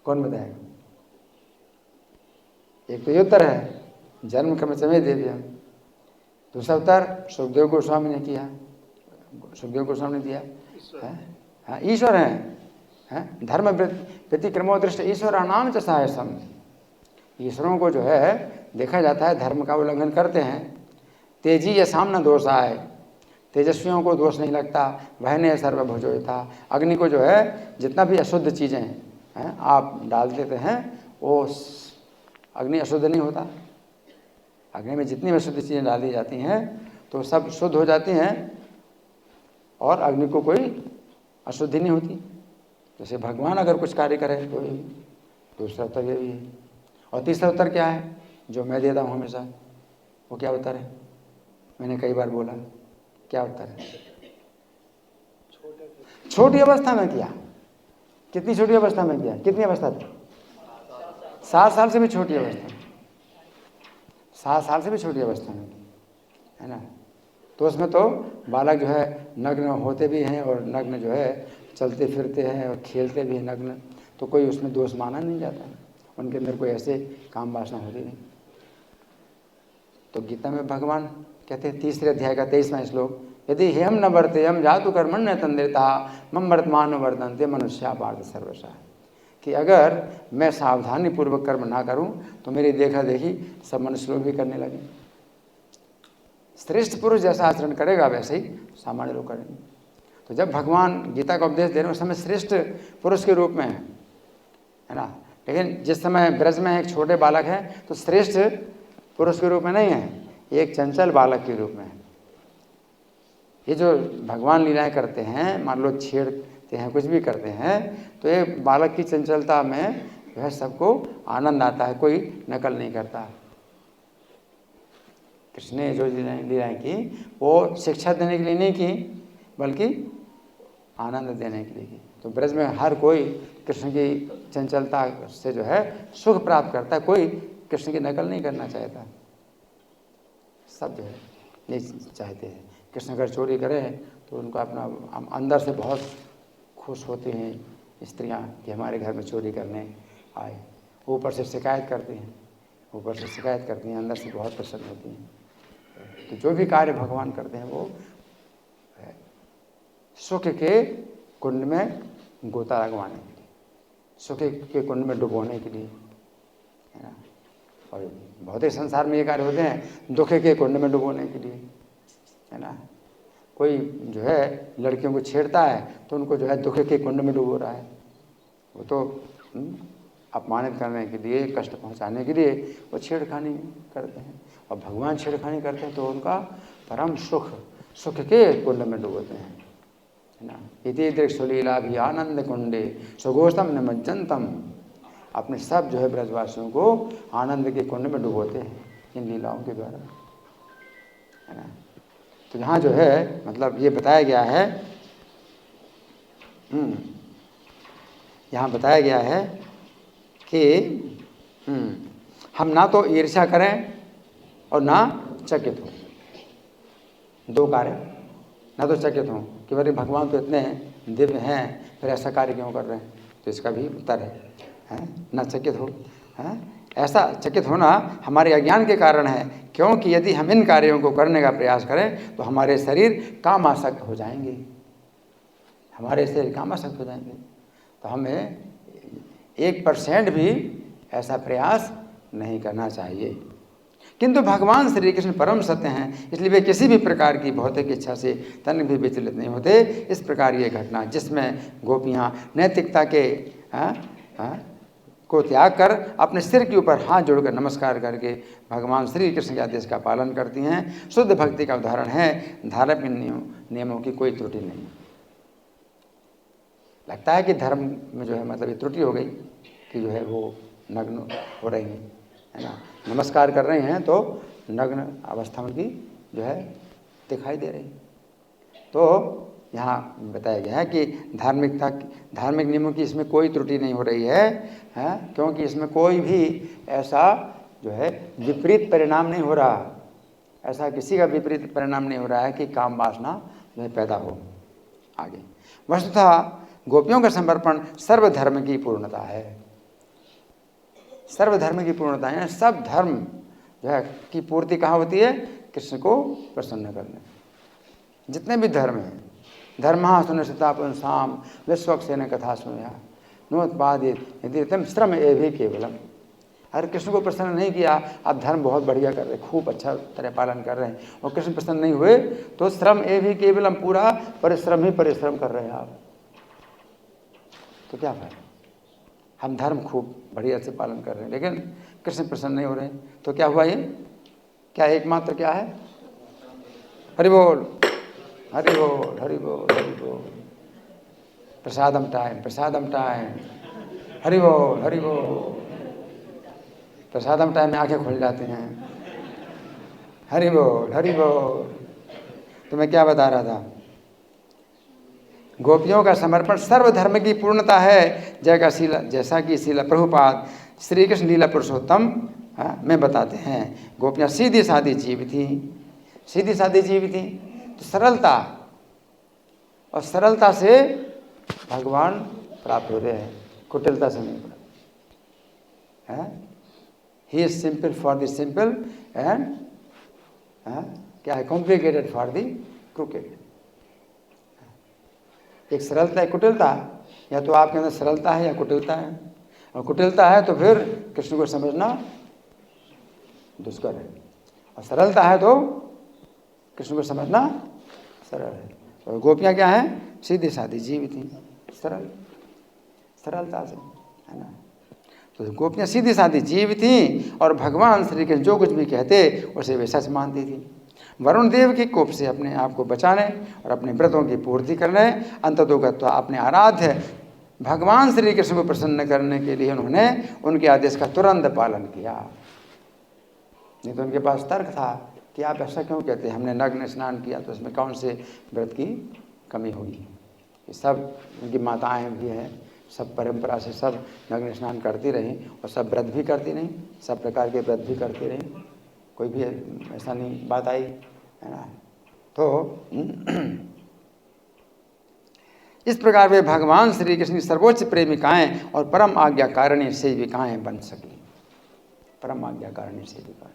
कौन बताएगा? एक तो ये उत्तर है जन्म कर्म समय दिव्य। दूसरा उत्तर सुखदेव गोस्वामी ने किया, सुखदेव गोस्वामी ने दिया है। हाँ ईश्वर हैं, धर्म व्यतिक्रमो दृष्ट ईश्वर नाम च सहायसम। ईश्वरों को जो है देखा जाता है धर्म का उल्लंघन करते हैं। तेजी या सामना दोष आए, तेजस्वियों को दोष नहीं लगता। वह ने सर्वभुजोयता, अग्नि को जो है जितना भी अशुद्ध चीज़ें हैं आप डाल देते हैं वो अग्नि अशुद्ध नहीं होता। अग्नि में जितनी भी अशुद्ध चीज़ें डाल दी जाती हैं तो सब शुद्ध हो जाती हैं और अग्नि को कोई अशुद्धि नहीं होती। जैसे भगवान अगर कुछ कार्य करें तो दूसरा उत्तर ये भी है। और तीसरा उत्तर क्या है जो मैं देता हूँ हमेशा, वो क्या उत्तर है? मैंने कई बार बोला, क्या उत्तर है? छोटी अवस्था में किया। कितनी छोटी अवस्था में किया? कितनी अवस्था थी? 7 साल से भी छोटी अवस्था, 7 साल से भी छोटी अवस्था में। है ना। तो उसमें तो बालक जो है नग्न होते भी हैं और नग्न जो है चलते फिरते हैं और खेलते भी हैं नग्न, तो कोई उसमें दोष माना नहीं जाता, उनके अंदर कोई ऐसे काम वासना होती नहीं। तो गीता में भगवान कहते हैं 3 अध्याय का 23वां श्लोक, यदि हेम न वर्ते हम जातु कर्मण्य तंद्रिता मम वर्तमान वर्तन्ते मनुष्या पार्थ सर्वशः, कि अगर मैं सावधानी पूर्वक कर्म ना करूं तो मेरी देखा देखी सब मनुष्य लोग भी करने लगे। श्रेष्ठ पुरुष जैसा आचरण करेगा वैसे ही सामान्य लोग करेंगे। तो जब भगवान गीता का उपदेश दे रहे हैं उस समय श्रेष्ठ पुरुष के रूप में है ना, लेकिन जिस समय ब्रज में एक छोटे बालक है तो श्रेष्ठ पुरुष के रूप में नहीं है, एक चंचल बालक के रूप में है। ये जो भगवान लीलाएं करते हैं, मान लो छेड़ते हैं, कुछ भी करते हैं, तो ये बालक की चंचलता में जो है सबको आनंद आता है, कोई नकल नहीं करता। कृष्ण ने जो लीलाएं की वो शिक्षा देने के लिए नहीं की, बल्कि आनंद देने के लिए की। तो ब्रज में हर कोई कृष्ण की चंचलता से जो है सुख प्राप्त करता है, कोई कृष्ण की नकल नहीं करना चाहता। सब जो है ये चाहते हैं। कृष्ण अगर चोरी करें तो उनको अपना अंदर से बहुत खुश होती हैं स्त्रियां कि हमारे घर में चोरी करने आए, ऊपर से शिकायत करती हैं, अंदर से बहुत प्रसन्न होती हैं। तो जो भी कार्य भगवान करते हैं वो सुख के कुंड में गोता लगवाने के लिए, सुख के कुंड में डुबोने के लिए, है ना। और भौतिक संसार में ये कार्य होते हैं दुख के कुंड में डुबोने के लिए, है ना। कोई जो है लड़कियों को छेड़ता है तो उनको जो है दुख के कुंड में डुबो रहा है, वो तो अपमानित करने के लिए, कष्ट पहुंचाने के लिए वो छेड़खानी करते हैं। और भगवान छेड़खानी करते हैं तो उनका परम सुख के कुंड में डुबोते हैं, है ना। इति दृक्सुलीला भी आनंद कुंडे सुगोस्तम निमज्जनतम, अपने सब जो है ब्रजवासियों को आनंद के कुंड में डुबोते हैं इन लीलाओं के द्वारा, है ना। तो यहाँ जो है मतलब ये बताया गया है, यहाँ बताया गया है कि हम ना तो ईर्ष्या करें और ना चकित हो। दो कार्य, ना तो चकित हो कि भाई भगवान तो इतने दिव्य हैं फिर ऐसा कार्य क्यों कर रहे हैं, तो इसका भी उत्तर है ना चकित हो। ऐसा चकित होना हमारे अज्ञान के कारण है, क्योंकि यदि हम इन कार्यों को करने का प्रयास करें तो हमारे शरीर कामासक्त हो जाएंगे, तो हमें 1% भी ऐसा प्रयास नहीं करना चाहिए। किंतु भगवान श्री कृष्ण परम सत्य हैं, इसलिए वे किसी भी प्रकार की भौतिक इच्छा से तनिक भी विचलित नहीं होते। इस प्रकार ये घटना जिसमें गोपियाँ नैतिकता के को त्याग कर अपने सिर के ऊपर हाथ जोड़कर नमस्कार करके भगवान श्री कृष्ण के आदेश का पालन करती हैं, शुद्ध भक्ति का उदाहरण है। धार्मिक नियमों की कोई त्रुटि नहीं। लगता है कि धर्म में जो है मतलब ये त्रुटि हो गई कि जो है वो नग्न हो रही हैं, है ना, नमस्कार कर रहे हैं तो नग्न अवस्था में भी जो है दिखाई दे रही। तो यहाँ बताया गया है कि धार्मिक नियमों की इसमें कोई त्रुटि नहीं हो रही है, क्योंकि इसमें कोई भी ऐसा जो है विपरीत परिणाम नहीं हो रहा, ऐसा किसी का विपरीत परिणाम नहीं हो रहा है कि काम वासना जो है पैदा हो आगे। वस्तुतः गोपियों का समर्पण सर्वधर्म की पूर्णता है, सर्वधर्म की पूर्णता है। सब धर्म जो है की पूर्ति कहाँ होती है? कृष्ण को प्रसन्न करने। जितने भी धर्म हैं, धर्मा सुनिश्चिता पुंसाम विश्वक्सेन कथा सुनया नोत्पादित यदि तम श्रम एवं केवलम। अरे कृष्ण को प्रसन्न नहीं किया, आप धर्म बहुत बढ़िया कर रहे, खूब अच्छा तरह पालन कर रहे हैं, और कृष्ण प्रसन्न नहीं हुए तो श्रम एवं केवलम, पूरा परिश्रम ही परिश्रम कर रहे हैं आप, तो क्या फायदा? हम धर्म खूब बढ़िया से पालन कर रहे हैं लेकिन कृष्ण प्रसन्न नहीं हो रहे हैं, तो क्या हुआ? ये क्या एकमात्र क्या है? हरि बोल हरि बोल हरि बोल हरि बोल। प्रसादम टाइम हरि बोल हरि बोल। प्रसादम टाइम में आंखें खुल जाती हैं, हरि बोल हरि बोल। तो मैं क्या बता रहा था? गोपियों का समर्पण सर्वधर्म की पूर्णता है, जैसा कि शीला प्रभुपाद श्री कृष्ण लीला पुरुषोत्तम में बताते हैं। गोपियाँ सीधी सादी जीव थी, सीधी सादी जीव थी, तो सरलता, और सरलता से भगवान प्राप्त हो रहे हैं, कुटिलता से नहीं प्राप्त है। He is simple for the simple and क्या है, कॉम्प्लिकेटेड फॉर द क्रूकेड। एक सरलता, एक कुटिलता, या तो आपके अंदर सरलता है या कुटिलता है, और कुटिलता है तो फिर कृष्ण को समझना दुष्कर है, और सरलता है तो कृष्ण को समझना सरल है। और गोपियाँ क्या हैं, सीधी सादी जीव थी, सरल, सरलता से, है ना। तो गोपियाँ सीधी सादी जीव थी और भगवान श्री कृष्ण जो कुछ भी कहते उसे वे सच मानती थी। वरुण देव के कोप से अपने आप को बचाने और अपने व्रतों की पूर्ति करने, अंततोगत्वा अपने आराध्य भगवान श्री कृष्ण को प्रसन्न करने के लिए उन्होंने उनके आदेश का तुरंत पालन किया। नहीं तो उनके पास तर्क था कि आप ऐसा क्यों कहते हैं, हमने नग्न स्नान किया तो इसमें कौन से व्रत की कमी होगी। ये सब उनकी माताएं भी हैं, सब परंपरा से सब नग्न स्नान करती रहीं और सब व्रत भी करती रहीं, सब प्रकार के व्रत भी करती रहीं, कोई भी ऐसा नहीं बात आई, है ना। तो इस प्रकार वे भगवान श्री कृष्ण की सर्वोच्च प्रेमिकाएं और परम आज्ञाकारिणी सेविकाएं बन सकी। परम आज्ञाकारिणी सेविकाएं,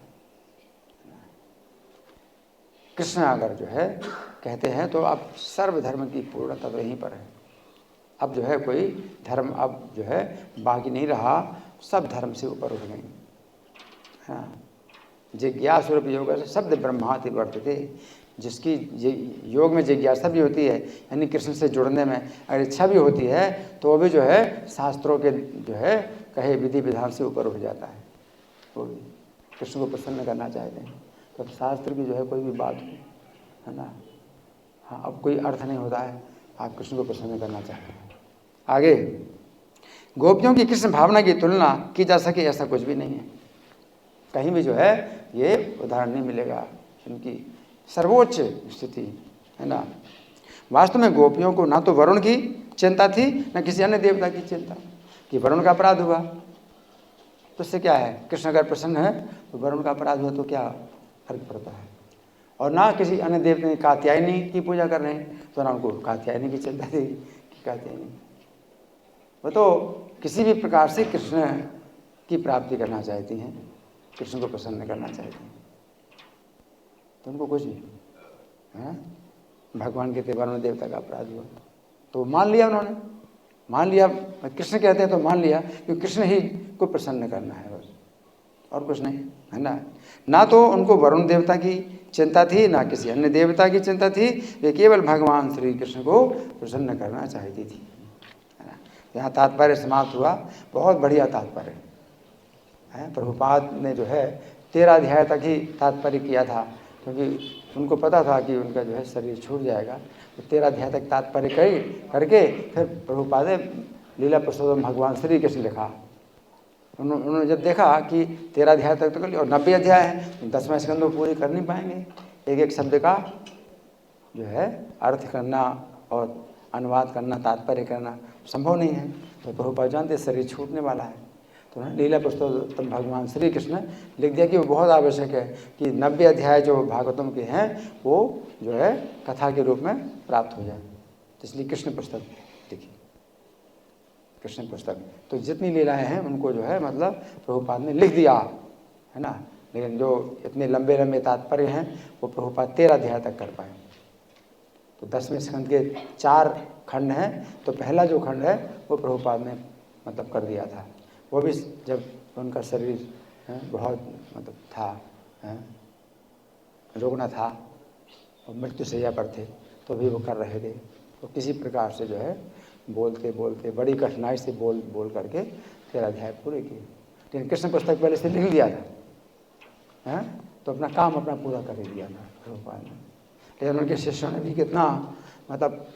कृष्ण अगर जो है कहते हैं तो अब सर्वधर्म की पूर्णता तो यहीं पर है। अब जो है कोई धर्म अब जो है बाकी नहीं रहा, सब धर्म से ऊपर उठ गई। हाँ, जिज्ञास रूप योग से शब्द ब्रह्माति वर्तते, जिसकी योग में जिज्ञासा भी होती है, यानी कृष्ण से जुड़ने में अगर इच्छा भी होती है तो वो भी जो है शास्त्रों के जो है कहे विधि विधान से ऊपर उठ जाता है। वो भी कृष्ण को प्रसन्न करना चाहते हैं तो अब शास्त्र की जो है कोई भी बात हो, है ना। हाँ, अब कोई अर्थ नहीं होता है, आप कृष्ण को प्रसन्न करना चाहते हैं। आगे, गोपियों की कृष्ण भावना की तुलना की जा सके ऐसा कुछ भी नहीं है। कहीं भी जो है ये उदाहरण नहीं मिलेगा उनकी सर्वोच्च स्थिति, है ना। वास्तव में गोपियों को ना तो वरुण की चिंता थी न किसी अन्य देवता की चिंता कि वरुण का अपराध हुआ तो उससे क्या है, कृष्ण अगर प्रसन्न है तो वरुण का अपराध हुआ तो क्या फर्क पड़ता है। और ना किसी अन्य देवता ने कात्यायनी की पूजा कर रहे हैं तो ना उनको कात्यायनी की चिंता थी कि कात्यायनी, वो तो किसी भी प्रकार से कृष्ण की प्राप्ति करना चाहती हैं, कृष्ण को प्रसन्न करना चाहती हैं, तो उनको कुछ नहीं है। भगवान के वरुण देवता का अपराध हुआ तो मान लिया उन्होंने, मान लिया, कृष्ण कहते हैं तो मान लिया क्योंकि कृष्ण ही को प्रसन्न करना है बस, और कुछ नहीं, है ना। ना तो उनको वरुण देवता की चिंता थी ना किसी अन्य देवता की चिंता थी, वे केवल भगवान श्री कृष्ण को प्रसन्न करना चाहती थी, है ना। यहाँ तात्पर्य समाप्त हुआ, बहुत बढ़िया तात्पर्य है। प्रभुपाद ने जो है 13 अध्याय तक ही तात्पर्य किया था क्योंकि उनको पता था कि उनका जो है शरीर छूट जाएगा, तो 13 अध्याय तक तात्पर्य करके फिर प्रभुपाद ने लीला पुरुषोत्तम भगवान श्री कृष्ण लिखा। उन्होंने जब देखा कि 13 अध्याय तक तो कर लिया और 90 अध्याय है तो 10वां स्कंद वो पूरी कर नहीं पाएंगे, एक एक शब्द का जो है अर्थ करना और अनुवाद करना, तात्पर्य करना संभव नहीं है। तो प्रभुपाद जानते शरीर छूटने वाला है, तो उन्होंने लीला पुरुषोत्तम भगवान श्री कृष्ण लिख दिया कि वो बहुत आवश्यक है कि 90 अध्याय जो भागवतम के हैं वो जो है कथा के रूप में प्राप्त हो जाए, तो इसलिए कृष्ण पुस्तक लिखी, कृष्ण पुस्तक। तो जितनी लीलाएं हैं उनको जो है मतलब प्रभुपाद ने लिख दिया, है ना। लेकिन जो इतने लंबे लंबे तात्पर्य हैं वो प्रभुपाद 13 अध्याय तक कर पाए। तो 10वें स्कंद के 4 खंड हैं, तो पहला जो खंड है वो प्रभुपाद ने मतलब कर दिया था, वो भी जब उनका शरीर बहुत मतलब था, रोगना था और मृत्यु शैया पर थे तो भी वो कर रहे थे। तो किसी प्रकार से जो है बोलते बोलते बड़ी कठिनाई से बोल करके 13 अध्याय पूरे किए। लेकिन कृष्ण पुस्तक पहले से लिख दिया था, तो अपना काम अपना पूरा कर दिया था प्रभुपाद ने। लेकिन उनके शिष्यों ने भी कितना मतलब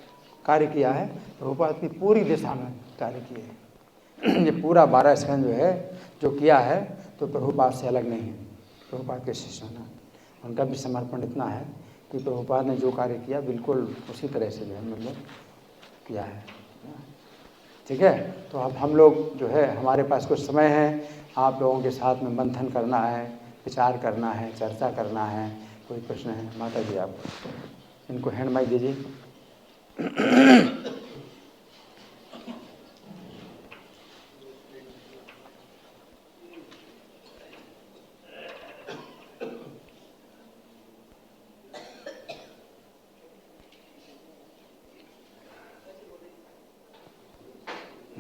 कार्य किया है, प्रभुपाद की पूरी दिशा में कार्य किए हैं। ये पूरा 12 स्कंद जो है जो किया है तो प्रभुपाद से अलग नहीं है, प्रभुपाद के शिष्यों ने, उनका भी समर्पण इतना है कि प्रभुपाद ने जो कार्य किया बिल्कुल उसी तरह से जो है मतलब किया है। ठीक है, तो अब हम लोग जो है हमारे पास कुछ समय है, आप लोगों के साथ में मंथन करना है, विचार करना है, चर्चा करना है कोई प्रश्न है? माता जी आप इनको हैंड माइक दीजिए।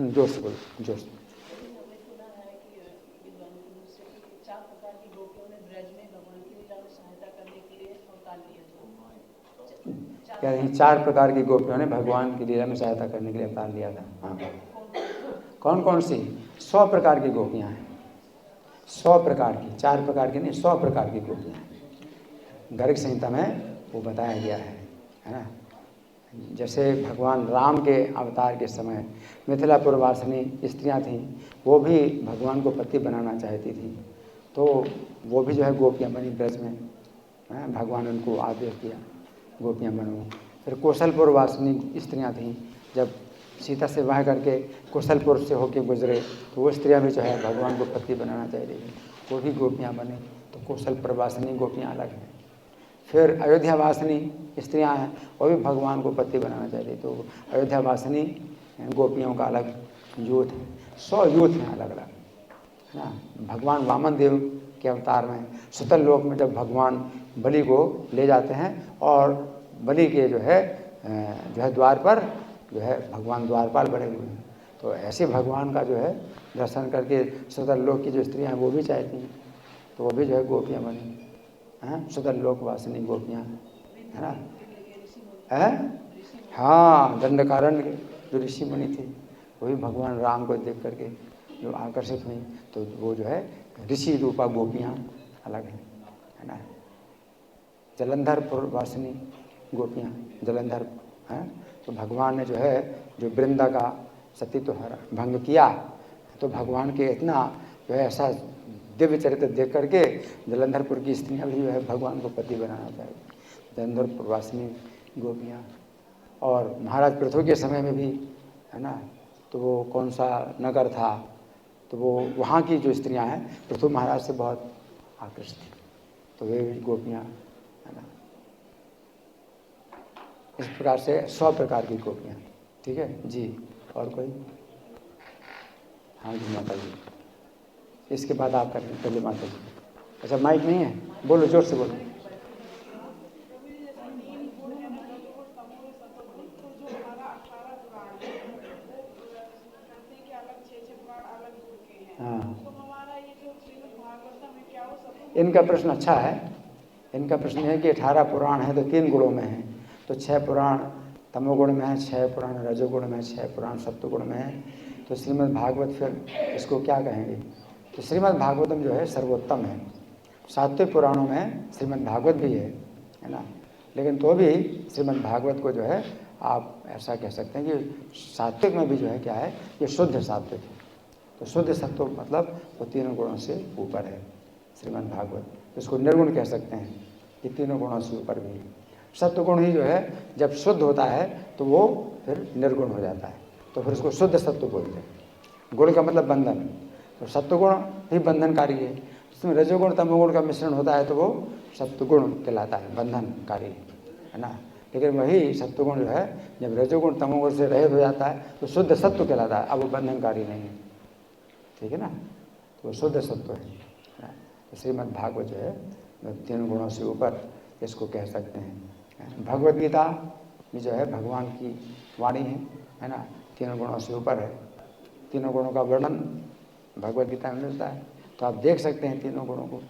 जोर से बोलो, जोर से। क्या रही 4 प्रकार की गोपियों ने भगवान की लीला में सहायता करने के लिए अवतार लिया था। हाँ, कौन कौन सी? 100 प्रकार की गोपियाँ हैं। 100 प्रकार की, 4 प्रकार की नहीं, 100 प्रकार की गोपियाँ हैं। गर्ग संहिता में वो बताया गया है ना। जैसे भगवान राम के अवतार के समय मिथिलापुरवासिनी स्त्रियाँ थीं, वो भी भगवान को पति बनाना चाहती थी, तो वो भी जो है गोपियाँ बनी ब्रज में। भगवान उनको आदेश दिया, गोपियाँ बनो। फिर कौशलपुरवासिनी स्त्रियाँ थीं, जब सीता से विवाह करके कौशलपुर से होके गुजरे तो वो स्त्रियाँ भी जो है भगवान को पति बनाना चाहती थी, वो भी गोपियाँ बनी। तो कौशलपुरवासिनी गोपियाँ अलग हैं। फिर अयोध्यावासिनी स्त्रियां हैं, वो भी भगवान को पति बनाना चाहती, तो अयोध्यावासिनी गोपियों का अलग यूथ है। 100 यूथ हैं अलग अलग, है ना। भगवान वामन देव के अवतार में सुतल लोक में जब भगवान बलि को ले जाते हैं और बलि के जो है द्वार पर जो है भगवान द्वारपाल बने हुए हैं, तो ऐसे भगवान का जो है दर्शन करके सुतल लोक की जो स्त्रियाँ हैं वो भी चाहती हैं, तो वो भी जो है गोपियाँ बनी हैं, सुतल लोकवासिनी गोपियाँ, है ना। है हाँ, दंडकारण्य के जो ऋषि मुनि थे वो भी भगवान राम को देख करके जो आकर्षित हुई, तो वो जो है ऋषि रूपा गोपियाँ अलग हैं, है ना। जलंधरपुरवासिनी गोपियाँ, जलंधर हैं, तो भगवान ने जो है जो वृंदा का सतीत्व भंग किया, तो भगवान के इतना जो है ऐसा दिव्य चरित्र देख करके जलंधरपुर की स्त्रियाँ भी जो है भगवान को पति बनाना चाहिए, जलंधरपुरवासिनी गोपियाँ। और महाराज पृथ्वी के समय में भी, है ना, तो वो कौन सा नगर था, तो वो वहाँ की जो स्त्रियाँ हैं पृथ्वी महाराज से बहुत आकर्षित थी, तो वे भी गोपियाँ, है ना। इस प्रकार से 100 प्रकार की गोपियाँ, ठीक है जी। और कोई? हाँ जी माता जी, इसके बाद आप करें पहले माता जी। अच्छा माइक नहीं है, बोलो जोर से बोलो। हाँ, इनका प्रश्न अच्छा है। इनका प्रश्न है कि 18 पुराण है तो 3 गुणों में है, तो 6 पुराण तमोगुण में है, 6 पुराण रजोगुण में है, 6 पुराण सत्वगुण में है, तो श्रीमद् भागवत फिर इसको क्या कहेंगे? तो श्रीमद् भागवतम जो है सर्वोत्तम है। सात्विक पुराणों में श्रीमद् भागवत भी है ना, लेकिन तो भी श्रीमद् भागवत को जो है आप ऐसा कह सकते हैं कि सात्विक में भी जो है क्या है, ये शुद्ध सात्विक है। तो शुद्ध सत्व मतलब वो 3 गुणों से ऊपर है श्रीमद् भागवत, इसको निर्गुण कह सकते हैं कि 3 गुणों से ऊपर भी है। सत्वगुण ही जो है जब शुद्ध होता है तो वो फिर निर्गुण हो जाता है, तो फिर उसको शुद्ध सत्व बोलते हैं। गुण का मतलब बंधन, तो सत्वगुण ही बंधनकारी है। इसमें रजोगुण तमोगुण का मिश्रण होता है तो वो सत्वगुण कहलाता है, बंधनकारी, है ना। लेकिन वही सत्वगुण जो है जब रजोगुण तमोगुण से रहित हो जाता है तो शुद्ध सत्व कहलाता है, अब वो बंधनकारी नहीं है, ठीक है ना। तो शुद्ध सत्व है। तो श्रीमद् भागवत जो है 3 गुणों से ऊपर इसको कह सकते हैं। भगवद गीता भी जो है भगवान की वाणी है ना, 3 गुणों से ऊपर है। 3 गुणों का वर्णन भगवद गीता में मिलता है, तो आप देख सकते हैं 3 गुणों को।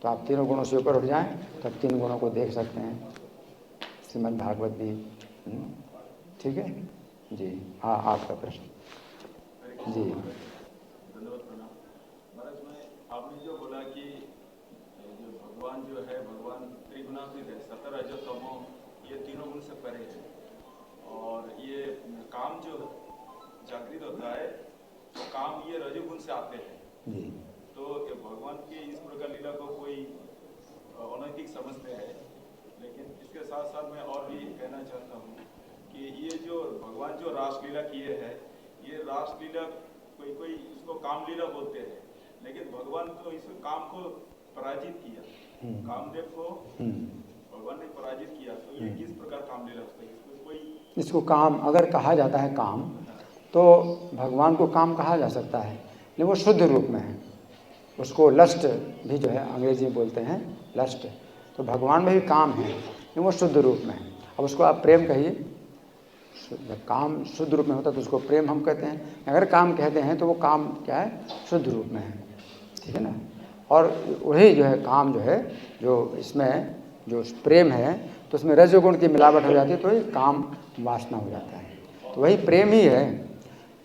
तो आप 3 गुणों से ऊपर उठ जाएं तो आप 3 गुणों को देख सकते हैं श्रीमद् भागवत भी, ठीक है जी। हाँ आपका प्रश्न जी। आपने जो बोला कि जो भगवान जो है भगवान त्रिगुणातीत है, सतर रजो तमो ये 3 गुण से परे है, और ये काम जो जागृत होता है तो काम ये रजोगुण से आते हैं जी। तो भगवान की इस प्रकार लीला को कोई अनैतिक समझते हैं, लेकिन इसके साथ साथ मैं और भी कहना चाहता हूँ कि ये जो भगवान जो रासलीला किए हैं, ये रासलीला कोई कोई इसको कामलीला बोलते हैं, लेकिन भगवान तो इस काम को पराजित किया, कामदेव को भगवान ने पराजित किया, तो ये किस प्रकार कामलीला होता है? इसमें कोई इसको काम अगर कहा जाता है काम, तो भगवान को काम कहा जा सकता है, लेकिन वो शुद्ध रूप में है। उसको लस्ट भी जो है अंग्रेजी में बोलते हैं लस्ट, तो भगवान में भी काम है लेकिन वो शुद्ध रूप में है। अब उसको आप प्रेम कहिए, जब काम शुद्ध रूप में होता है तो उसको प्रेम हम कहते हैं। अगर काम कहते हैं तो वो काम क्या है, शुद्ध रूप में है, ठीक है ना। और वही जो है काम जो है, जो इसमें जो प्रेम है तो उसमें रजोगुण की मिलावट हो जाती है, तो ये काम वासना हो जाता है। तो वही प्रेम ही है।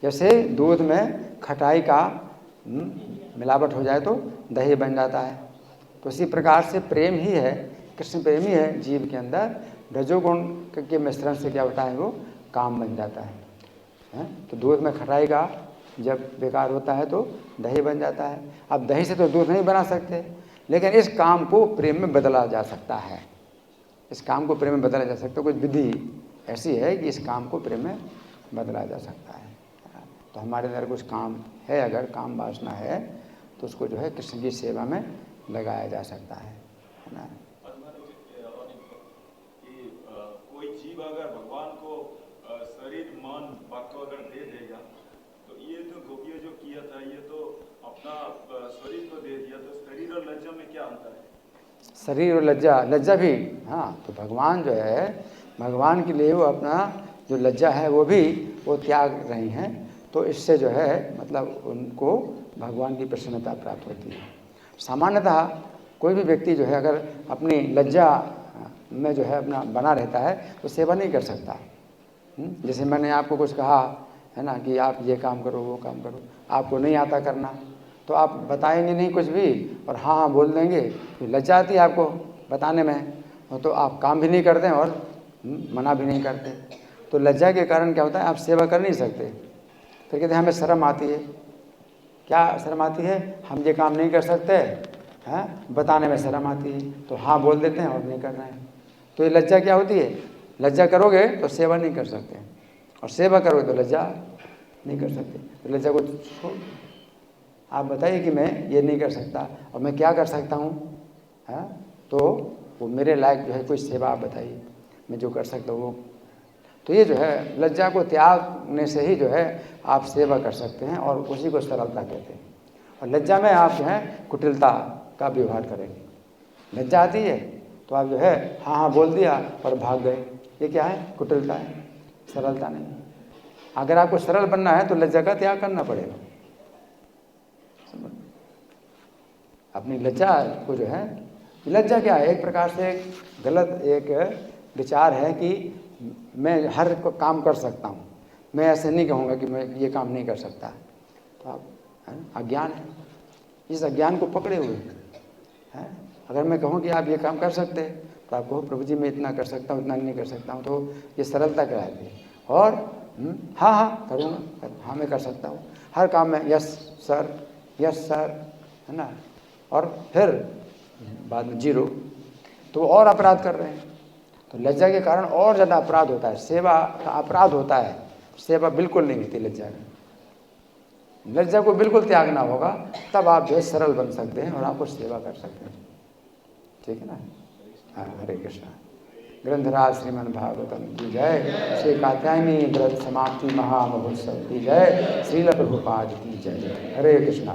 जैसे दूध में खटाई का मिलावट हो जाए तो दही बन जाता है, तो इसी प्रकार से प्रेम ही है, कृष्ण प्रेम ही है जीव के अंदर। रजोगुण के मिश्रण से क्या होता है, वो काम बन जाता है। तो दूध में खटाई का जब बेकार होता है तो दही बन जाता है। अब दही से तो दूध नहीं बना सकते, लेकिन इस काम को प्रेम में बदला जा सकता है। इस काम को प्रेम में बदला जा सकता है, कुछ विधि ऐसी है कि इस काम को प्रेम में बदला जा सकता है। तो हमारे अंदर कुछ काम है, अगर काम वासना है तो उसको जो है कृष्ण की सेवा में लगाया जा सकता है ना। कोई जीव अगर भगवान को शरीर मन वाक्य अगर दे देगा, तो ये तो गोपियों जो किया था, ये तो अपना शरीर को दे दिया, तो शरीर और लज्जा में क्या अंतर है? शरीर और लज्जा, लज्जा भी, हाँ, तो भगवान जो है, भगवान के लिए वो अपना जो लज्जा है वो भी वो त्याग रही हैं, तो इससे जो है मतलब उनको भगवान की प्रसन्नता प्राप्त होती है। सामान्यतः कोई भी व्यक्ति जो है अगर अपनी लज्जा में जो है अपना बना रहता है तो सेवा नहीं कर सकता। जैसे मैंने आपको कुछ कहा है ना कि आप ये काम करो वो काम करो, आपको नहीं आता करना, तो आप बताएंगे नहीं कुछ भी और हाँ हाँ बोल देंगे, तो लज्जा आती है आपको बताने में, तो आप काम भी नहीं करते और मना भी नहीं करते। तो लज्जा के कारण क्या होता है, आप सेवा कर नहीं सकते। फिर कहते हैं हमें शर्म आती है। क्या शर्म आती है? हम ये काम नहीं कर सकते हैं, बताने में शर्म आती है, तो हाँ बोल देते हैं और नहीं कर रहे हैं। तो ये लज्जा क्या होती है? लज्जा करोगे तो सेवा नहीं कर सकते, और सेवा करोगे तो लज्जा नहीं कर सकते। तो लज्जा को छोड़, आप बताइए कि मैं ये नहीं कर सकता और मैं क्या कर सकता हूँ, है तो वो मेरे लायक जो है कोई सेवा आप बताइए, मैं जो कर सकता हूँ वो। तो ये जो है लज्जा को त्यागने से ही जो है आप सेवा कर सकते हैं, और उसी को सरलता कहते हैं। और लज्जा में आप जो है कुटिलता का व्यवहार करेंगे। लज्जा आती है तो आप जो है हाँ हाँ बोल दिया और भाग गए, ये क्या है? कुटिलता है, सरलता नहीं। अगर आपको सरल बनना है तो लज्जा का त्याग करना पड़ेगा। अपनी लज्जा को जो है, लज्जा क्या है? एक प्रकार से गलत एक विचार है कि मैं हर काम कर सकता हूँ, मैं ऐसे नहीं कहूँगा कि मैं ये काम नहीं कर सकता। तो आप अज्ञान है, इस अज्ञान को पकड़े हुए हैं। अगर मैं कहूँ कि आप ये काम कर सकते हैं तो आप कहो प्रभु जी मैं इतना कर सकता हूँ, इतना नहीं कर सकता हूँ, तो ये सरलता कहलाती है। और हाँ हाँ करूँगा, हाँ मैं कर सकता हूँ हर काम में, यस सर, है ना, और फिर बाद में जीरो, तो वो और अपराध कर रहे हैं। तो लज्जा के कारण और ज़्यादा अपराध होता है, सेवा का अपराध होता है। सेवा बिल्कुल नहीं होती लज्जा में। लज्जा को बिल्कुल त्यागना होगा, तब आप जो है सरल बन सकते हैं और आपको सेवा कर सकते हैं, ठीक है ना। हाँ, हरे कृष्णा। ग्रंथराज श्रीमद् भागवतम की जय, श्री कात्यायनी व्रत समाप्ति महामहोत्सव की जय, श्रील प्रभुपाद की जय। हरे कृष्णा।